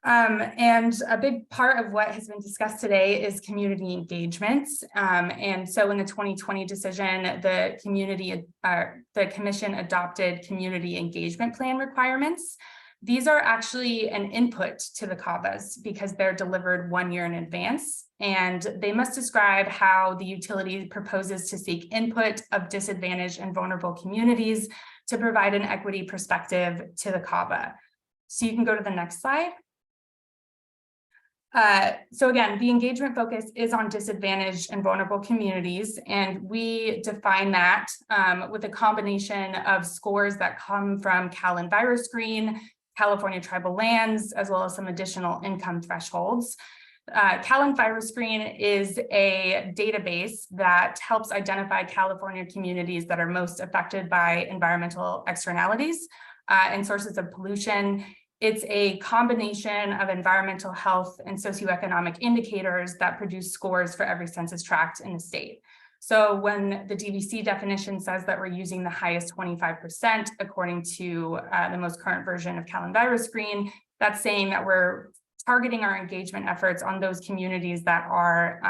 And a big part of what has been discussed today is community engagements. And so in the 2020 decision, the commission adopted community engagement plan requirements. These are actually an input to the CAVAs because they're delivered 1 year in advance, and they must describe how the utility proposes to seek input of disadvantaged and vulnerable communities to provide an equity perspective to the CAVA. So you can go to the next slide. So again, the engagement focus is on disadvantaged and vulnerable communities, and we define that with a combination of scores that come from CalEnviroscreen, California Tribal Lands, as well as some additional income thresholds. CalEnviroscreen is a database that helps identify California communities that are most affected by environmental externalities and sources of pollution. It's a combination of environmental health and socioeconomic indicators that produce scores for every census tract in the state. So when the DVC definition says that we're using the highest 25% according to the most current version of Cal-Enviro Screen, that's saying that we're targeting our engagement efforts on those communities that are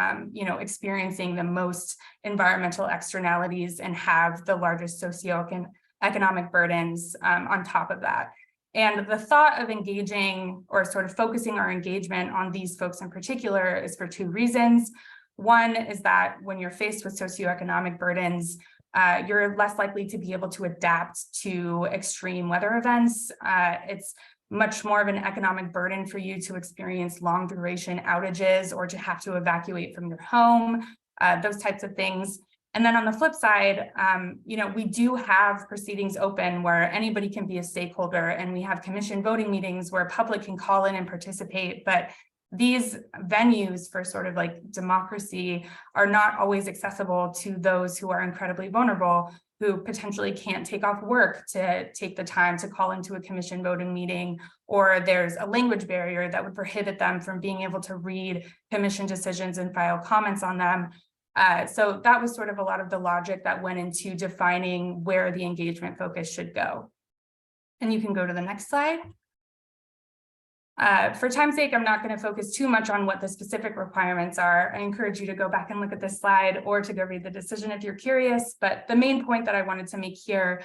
experiencing the most environmental externalities and have the largest socioeconomic burdens on top of that. And the thought of engaging or sort of focusing our engagement on these folks in particular is for two reasons. One is that when you're faced with socioeconomic burdens, you're less likely to be able to adapt to extreme weather events. It's much more of an economic burden for you to experience long duration outages or to have to evacuate from your home, those types of things. And then on the flip side, we do have proceedings open where anybody can be a stakeholder, and we have commission voting meetings where public can call in and participate. But these venues for sort of like democracy are not always accessible to those who are incredibly vulnerable, who potentially can't take off work to take the time to call into a commission voting meeting, or there's a language barrier that would prohibit them from being able to read commission decisions and file comments on them. So that was sort of a lot of the logic that went into defining where the engagement focus should go. And you can go to the next slide. For time's sake, I'm not going to focus too much on what the specific requirements are. I encourage you to go back and look at this slide or to go read the decision if you're curious. But the main point that I wanted to make here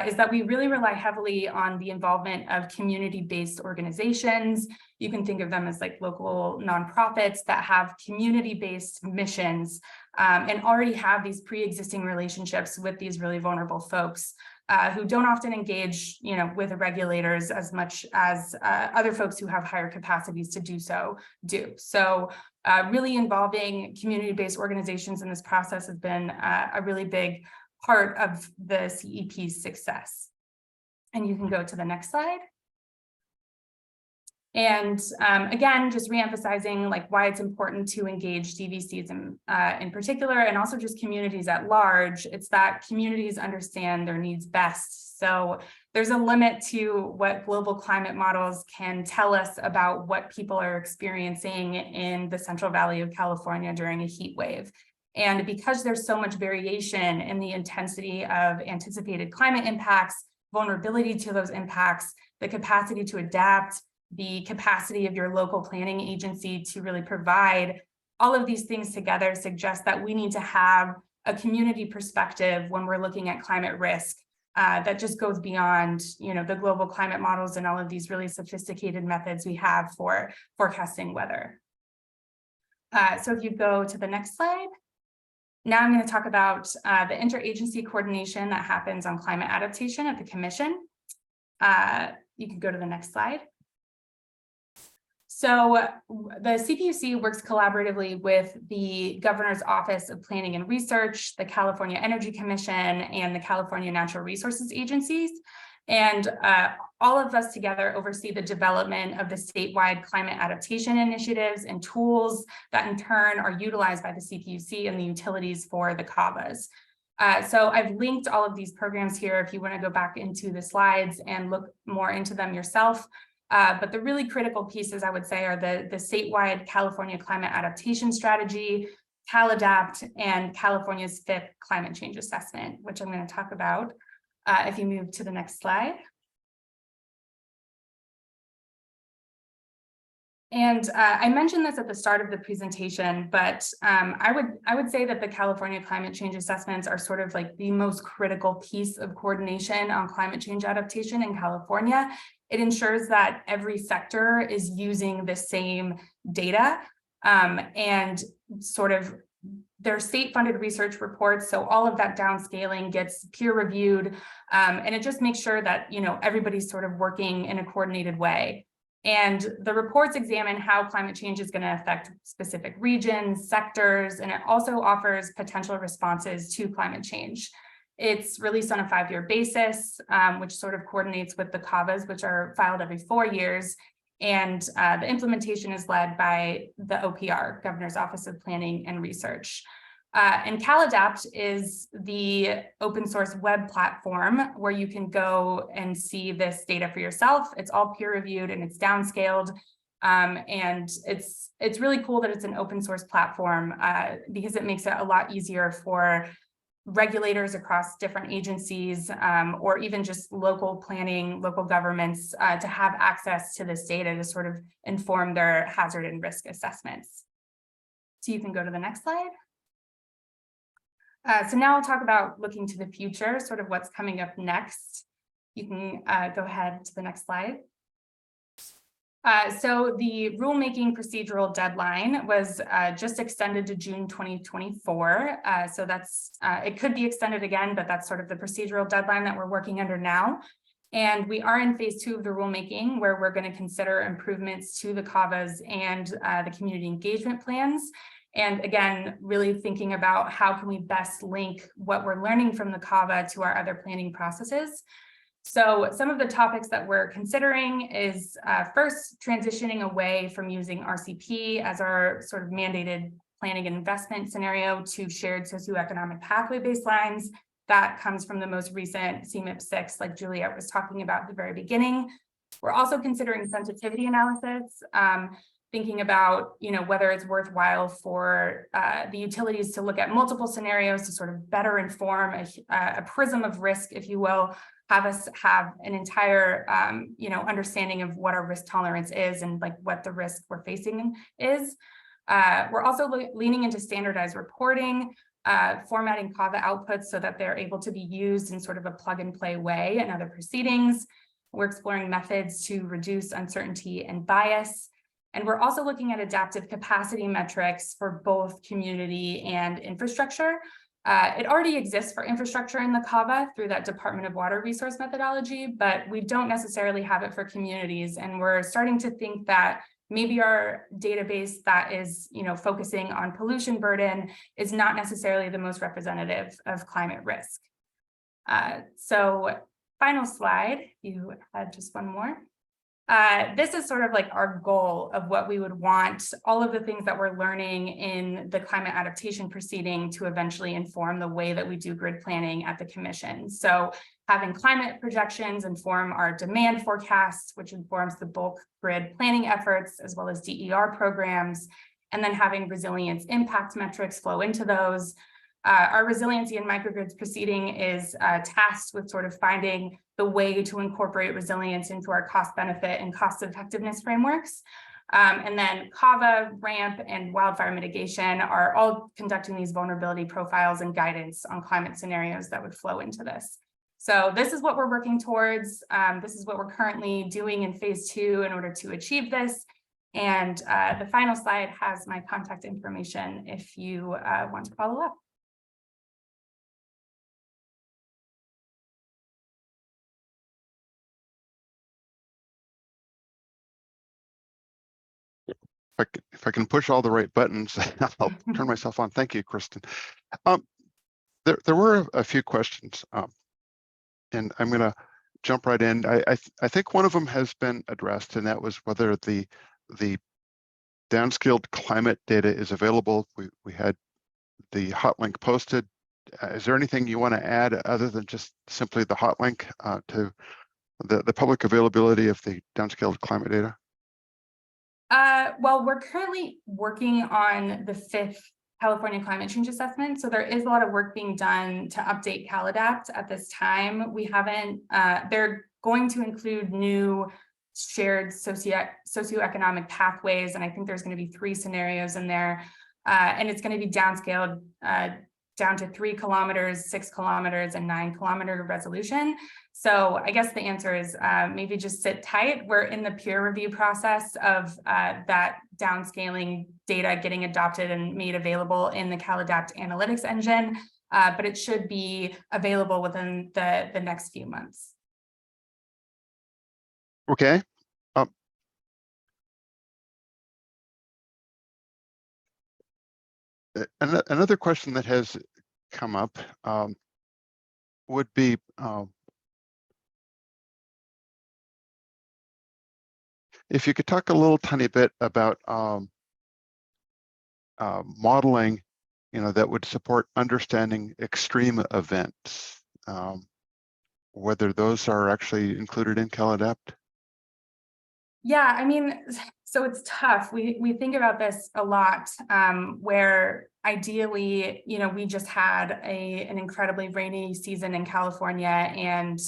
is that we really rely heavily on the involvement of community-based organizations. You can think of them as like local nonprofits that have community-based missions and already have these pre-existing relationships with these really vulnerable folks. Who don't often engage, with regulators as much as other folks who have higher capacities to do so do. So really involving community-based organizations in this process has been a really big part of the CEP's success. And you can go to the next slide. And again, just reemphasizing like why it's important to engage DVCs in particular, and also just communities at large. It's that communities understand their needs best. So there's a limit to what global climate models can tell us about what people are experiencing in the Central Valley of California during a heat wave. And because there's so much variation in the intensity of anticipated climate impacts, vulnerability to those impacts, the capacity to adapt, the capacity of your local planning agency to really provide, all of these things together suggest that we need to have a community perspective when we're looking at climate risk that just goes beyond, the global climate models and all of these really sophisticated methods we have for forecasting weather. So if you go to the next slide. Now I'm going to talk about the interagency coordination that happens on climate adaptation at the Commission. You can go to the next slide. So the CPUC works collaboratively with the Governor's Office of Planning and Research, the California Energy Commission, and the California Natural Resources Agencies. And all of us together oversee the development of the statewide climate adaptation initiatives and tools that in turn are utilized by the CPUC and the utilities for the CAVAs. So I've linked all of these programs here if you want to go back into the slides and look more into them yourself. But the really critical pieces, I would say, are the statewide California Climate Adaptation Strategy, CalAdapt, and California's 5th Climate Change Assessment, which I'm going to talk about if you move to the next slide. And I mentioned this at the start of the presentation, but I would say that the California Climate Change Assessments are sort of like the most critical piece of coordination on climate change adaptation in California. It ensures that every sector is using the same data and sort of their state-funded research reports. So all of that downscaling gets peer-reviewed, and it just makes sure that everybody's sort of working in a coordinated way. And the reports examine how climate change is going to affect specific regions, sectors, and it also offers potential responses to climate change. It's released on a 5-year basis, which sort of coordinates with the CAVAs, which are filed every 4 years. And the implementation is led by the OPR, Governor's Office of Planning and Research. And CalAdapt is the open source web platform where you can go and see this data for yourself. It's all peer reviewed and it's downscaled. And it's really cool that it's an open source platform because it makes it a lot easier for regulators across different agencies or even just local planning, local governments to have access to this data to sort of inform their hazard and risk assessments. So you can go to the next slide. So now I'll talk about looking to the future, sort of what's coming up next. You can go ahead to the next slide. So the rulemaking procedural deadline was just extended to June 2024. So that's, it could be extended again, but that's sort of the procedural deadline that we're working under now. And we are in phase 2 of the rulemaking, where we're going to consider improvements to the CAVAs and the community engagement plans. And again, really thinking about how can we best link what we're learning from the CAVA to our other planning processes. So some of the topics that we're considering is first, transitioning away from using RCP as our sort of mandated planning and investment scenario to shared socioeconomic pathway baselines. That comes from the most recent CMIP 6, like Juliet was talking about at the very beginning. We're also considering sensitivity analysis, thinking about, whether it's worthwhile for the utilities to look at multiple scenarios to sort of better inform a prism of risk, if you will, have us have an entire, understanding of what our risk tolerance is and like what the risk we're facing is. We're also leaning into standardized reporting, formatting CAVA outputs so that they're able to be used in sort of a plug and play way in other proceedings. We're exploring methods to reduce uncertainty and bias. And we're also looking at adaptive capacity metrics for both community and infrastructure. It already exists for infrastructure in the CAVA through that Department of Water Resource methodology, but we don't necessarily have it for communities. And we're starting to think that maybe our database that is, focusing on pollution burden is not necessarily the most representative of climate risk. So final slide, you had just one more. This is sort of like our goal of what we would want all of the things that we're learning in the climate adaptation proceeding to eventually inform the way that we do grid planning at the commission. So having climate projections inform our demand forecasts, which informs the bulk grid planning efforts, as well as DER programs, and then having resilience impact metrics flow into those. Our resiliency and microgrids proceeding is tasked with sort of finding the way to incorporate resilience into our cost benefit and cost effectiveness frameworks. And then CAVA, RAMP, and wildfire mitigation are all conducting these vulnerability profiles and guidance on climate scenarios that would flow into this. So this is what we're working towards. This is what we're currently doing in phase 2 in order to achieve this. And the final slide has my contact information if you want to follow up. If I can push all the right buttons, I'll turn myself on. Thank you, Kristen. There were a few questions, and I'm going to jump right in. I think one of them has been addressed, and that was whether the downscaled climate data is available. We had the hot link posted. Is there anything you want to add other than just simply the hot link to the public availability of the downscaled climate data? Well, we're currently working on the 5th California climate change assessment. So there is a lot of work being done to update CalAdapt at this time. We haven't, they're going to include new shared socioeconomic pathways. And I think there's going to be 3 scenarios in there. And it's going to be downscaled down to 3 kilometers, 6 kilometers, and 9 kilometer resolution. So I guess the answer is maybe just sit tight. We're in the peer review process of that downscaling data getting adopted and made available in the CalAdapt analytics engine, but it should be available within the next few months. Okay. Another question that has come up would be if you could talk a little tiny bit about modeling that would support understanding extreme events, whether those are actually included in CalAdapt? Yeah, I mean, so it's tough. We think about this a lot, where ideally, we just had an incredibly rainy season in California, and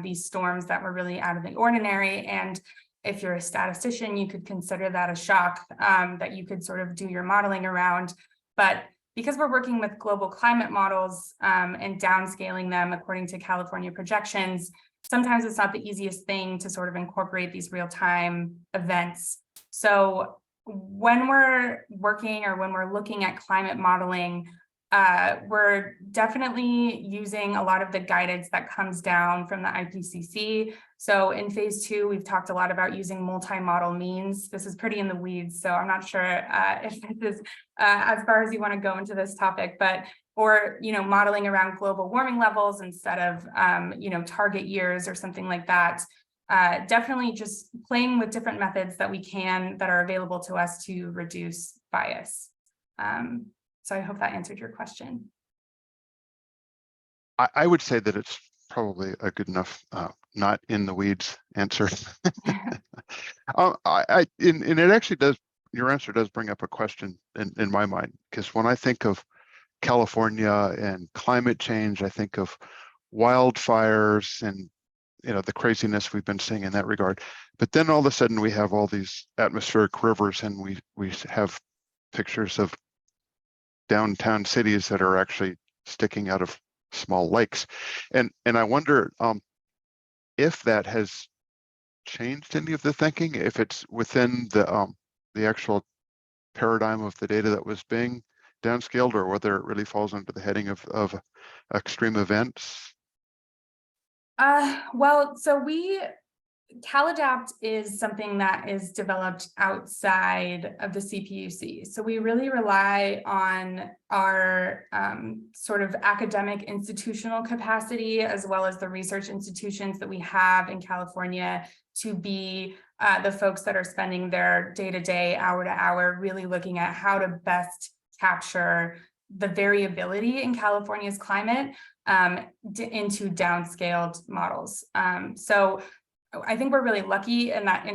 these storms that were really out of the ordinary. And if you're a statistician, you could consider that a shock that you could sort of do your modeling around. But because we're working with global climate models and downscaling them according to California projections, sometimes it's not the easiest thing to sort of incorporate these real-time events. So when we're working or when we're looking at climate modeling, we're definitely using a lot of the guidance that comes down from the IPCC. So in phase 2, we've talked a lot about using multi-model means. This is pretty in the weeds, so I'm not sure if this is as far as you want to go into this topic, but or modeling around global warming levels instead of target years or something like that. Definitely just playing with different methods that we can that are available to us to reduce bias. So I hope that answered your question. I would say that it's probably a good enough, not in the weeds answer. And it actually does, your answer does bring up a question in my mind, because when I think of California and climate change, I think of wildfires and the craziness we've been seeing in that regard. But then all of a sudden we have all these atmospheric rivers, and we have pictures of downtown cities that are actually sticking out of small lakes, and I wonder if that has changed any of the thinking, if it's within the actual paradigm of the data that was being downscaled, or whether it really falls under the heading of extreme events. Well, so CalAdapt is something that is developed outside of the CPUC. So we really rely on our sort of academic institutional capacity, as well as the research institutions that we have in California, to be the folks that are spending their day-to-day, hour-to-hour, really looking at how to best capture the variability in California's climate into downscaled models. So I think we're really lucky in that the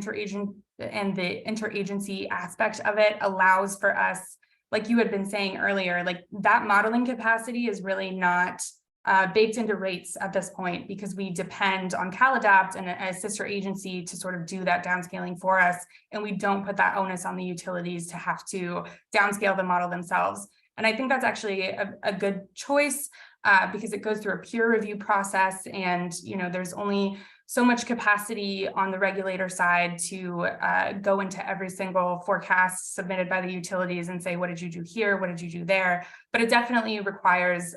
interagency aspect of it allows for us, like you had been saying earlier, like that modeling capacity is really not baked into rates at this point, because we depend on CalAdapt and a sister agency to sort of do that downscaling for us. And we don't put that onus on the utilities to have to downscale the model themselves. And I think that's actually a good choice because it goes through a peer review process, and there's only so much capacity on the regulator side to go into every single forecast submitted by the utilities and say, what did you do here? What did you do there? But it definitely requires,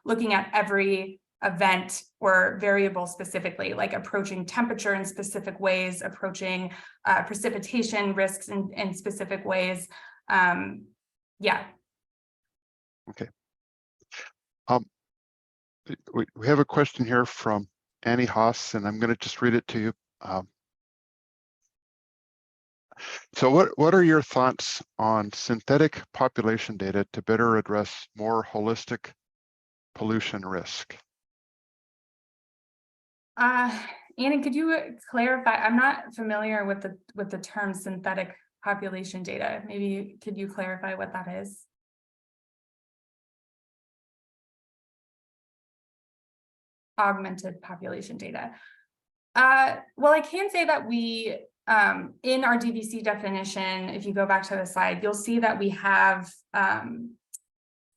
looking at every event or variable specifically, like approaching temperature in specific ways, approaching precipitation risks in specific ways. Yeah. Okay. We have a question here from Annie Haas, and I'm going to just read it to you. So what are your thoughts on synthetic population data to better address more holistic pollution risk? Annie, could you clarify? I'm not familiar with the term synthetic population data. Maybe could you clarify what that is? Augmented population data. Well, I can say that we, in our DVC definition, if you go back to the slide, you'll see that we have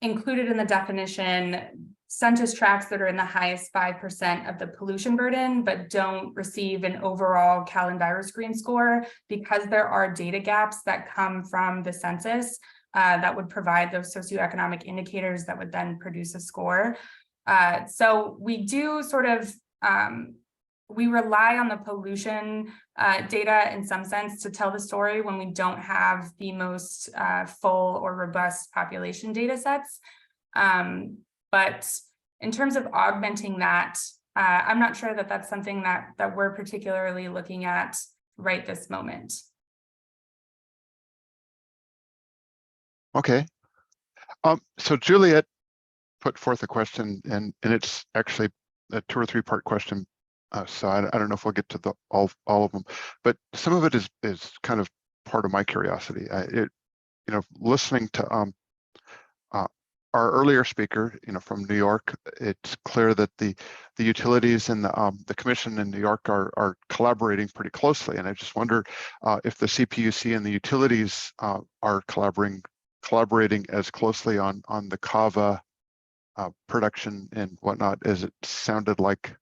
included in the definition census tracts that are in the highest 5% of the pollution burden, but don't receive an overall CalEnviroscreen score, because there are data gaps that come from the census that would provide those socioeconomic indicators that would then produce a score. So we do sort of, we rely on the pollution data in some sense to tell the story when we don't have the most full or robust population data sets. But in terms of augmenting that, I'm not sure that that's something that we're particularly looking at right this moment. Okay. So Juliet put forth a question, and it's actually a 2 or 3 part question. So I don't know if we'll get to all of them, but some of it is kind of part of my curiosity. Listening to our earlier speaker, from New York, it's clear that the utilities and the commission in New York are collaborating pretty closely. And I just wonder if the CPUC and the utilities are collaborating as closely on the kava production and whatnot as it sounded like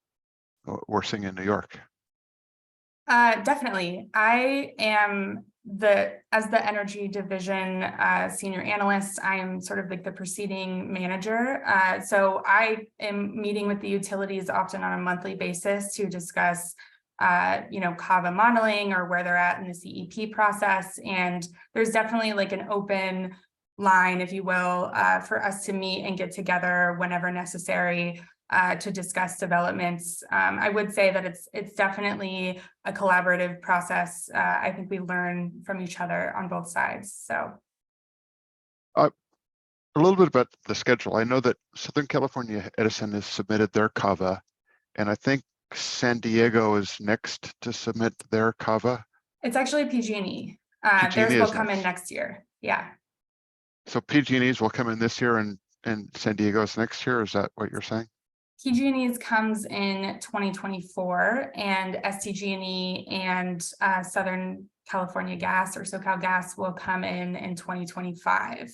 we're seeing in New York. Definitely. I am as the energy division senior analyst, I am sort of like the proceeding manager. So I am meeting with the utilities often on a monthly basis to discuss kava modeling or where they're at in the CEP process. And there's definitely like an open line, if you will, for us to meet and get together whenever necessary to discuss developments. I would say that it's definitely a collaborative process. I think we learn from each other on both sides. So a little bit about the schedule. I know that Southern California Edison has submitted their kava, and I think San Diego is next to submit their kava. it's actually PG&E. PG&E Theirs will is come in next. next year. Yeah. So PG&E's will come in this year, and San Diego's next year. Is that what you're saying? PG&E's comes in 2024, and SDG&E and Southern California Gas or SoCal Gas will come in 2025.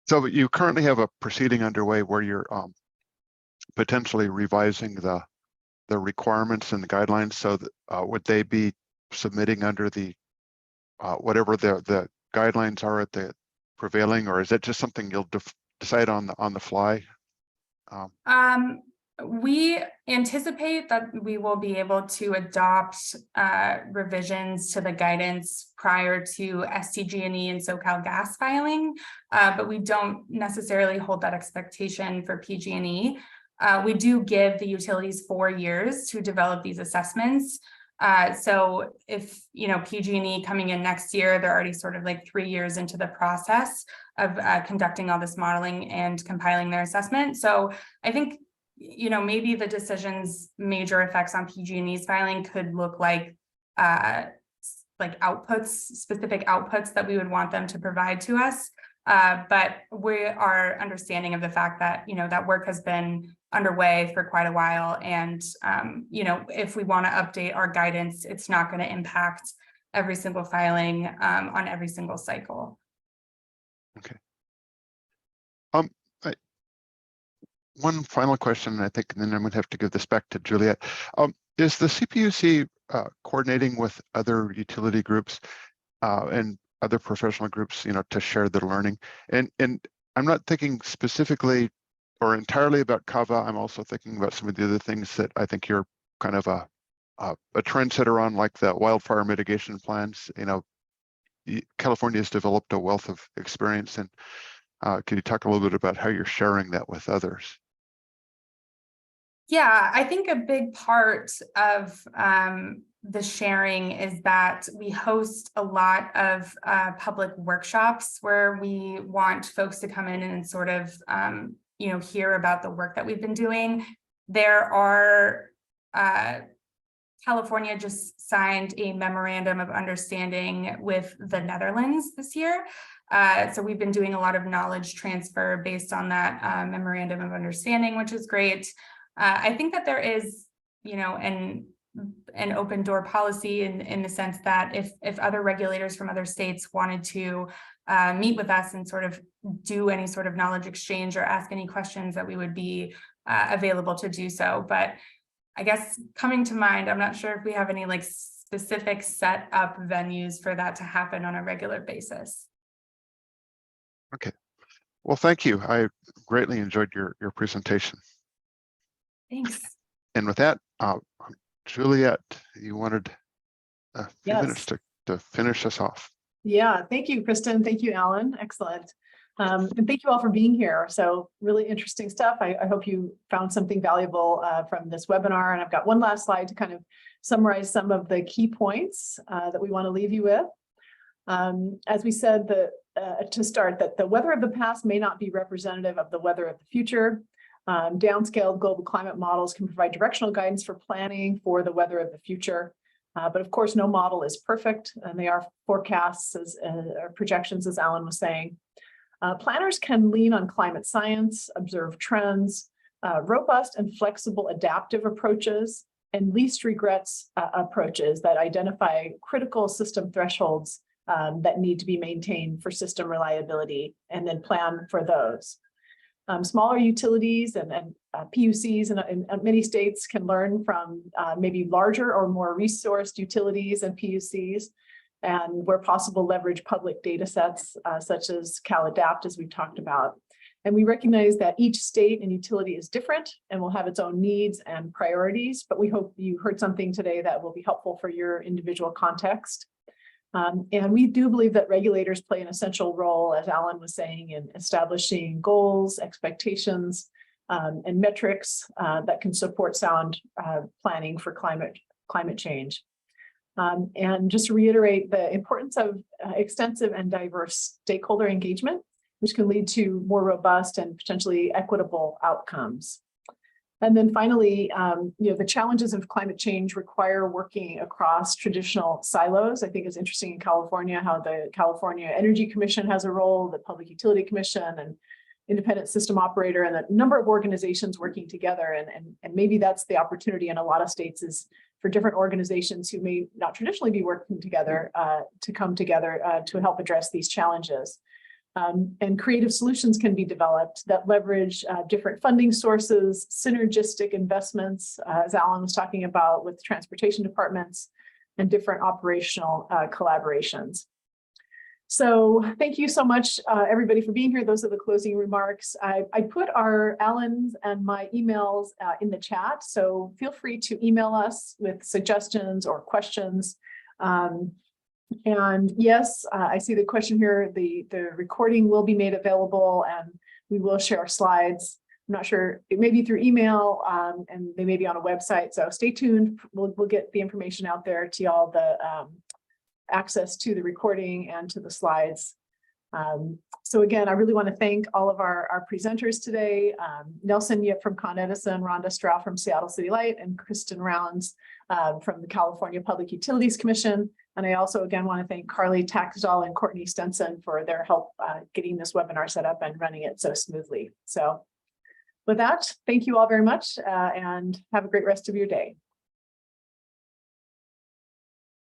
So you currently have a proceeding underway where you're potentially revising the requirements and the guidelines. So that, would they be submitting under the whatever the guidelines are at the prevailing, or is it just something you'll decide on the fly? We anticipate that we will be able to adopt revisions to the guidance prior to SDG&E and SoCal Gas filing, but we don't necessarily hold that expectation for PG&E. We do give the utilities 4 years to develop these assessments. So if, PG&E coming in next year, they're already sort of like 3 years into the process of conducting all this modeling and compiling their assessment. So I think, maybe the decision's major effects on PG&E's filing could look like outputs, specific outputs that we would want them to provide to us. But we are understanding of the fact that, that work has been underway for quite a while. And, if we want to update our guidance, it's not going to impact every single filing on every single cycle. Okay. One final question, I think, and then I'm going to have to give this back to Juliet. Is the CPUC coordinating with other utility groups and other professional groups, to share their learning? And I'm not thinking specifically or entirely about kava. I'm also thinking about some of the other things that I think you're kind of a trendsetter on, like the wildfire mitigation plans. California has developed a wealth of experience, and can you talk a little bit about how you're sharing that with others? Yeah, I think a big part of the sharing is that we host a lot of public workshops where we want folks to come in and sort of, hear about the work that we've been doing. There are, California just signed a memorandum of understanding with the Netherlands this year. So we've been doing a lot of knowledge transfer based on that memorandum of understanding, which is great. I think that there is, an open door policy in the sense that if other regulators from other states wanted to meet with us and sort of do any sort of knowledge exchange or ask any questions, that we would be available to do so. But I guess coming to mind, I'm not sure if we have any specific set up venues for that to happen on a regular basis. Okay. Well, thank you. I greatly enjoyed your presentation. Thanks. And with that, Juliet, you wanted a few minutes to finish us off. Yeah, thank you, Kristen. Thank you, Alan. Excellent. And thank you all for being here. So really interesting stuff. I hope you found something valuable from this webinar. And I've got one last slide to kind of summarize some of the key points that we want to leave you with. As we said, the to start that the weather of the past may not be representative of the weather of the future. Downscaled global climate models can provide directional guidance for planning for the weather of the future. But of course, no model is perfect, and they are forecasts or projections, as Alan was saying. Planners can lean on climate science, observe trends, robust and flexible adaptive approaches, and least regrets approaches that identify critical system thresholds that need to be maintained for system reliability, and then plan for those. Smaller utilities and PUCs in many states can learn from maybe larger or more resourced utilities and PUCs, and where possible leverage public data sets such as CalAdapt, as we've talked about. And we recognize that each state and utility is different and will have its own needs and priorities, but we hope you heard something today that will be helpful for your individual context. And we do believe that regulators play an essential role, as Alan was saying, in establishing goals, expectations, and metrics that can support sound planning for climate change. And just to reiterate the importance of extensive and diverse stakeholder engagement, which can lead to more robust and potentially equitable outcomes. And then finally, the challenges of climate change require working across traditional silos. I think it's interesting in California how the California Energy Commission has a role, the Public Utility Commission, and independent system operator, and a number of organizations working together. And maybe that's the opportunity in a lot of states, is for different organizations who may not traditionally be working together to come together to help address these challenges. And creative solutions can be developed that leverage different funding sources, synergistic investments, as Alan was talking about with transportation departments, and different operational collaborations. So thank you so much, everybody, for being here. Those are the closing remarks. I put Alan's and my emails in the chat, so feel free to email us with suggestions or questions. And yes, I see the question here. The recording will be made available, and we will share our slides. I'm not sure, it may be through email, and they may be on a website. So stay tuned. We'll get the information out there to y'all, the access to the recording and to the slides. So again, I really want to thank all of our presenters today. Nelson Yip from Con Edison, Rhonda Stroud from Seattle City Light, and Kristen Rounds from the California Public Utilities Commission. And I also, again, want to thank Carly Taxdahl and Courtney Stenson for their help getting this webinar set up and running it so smoothly. So with that, thank you all very much, and have a great rest of your day.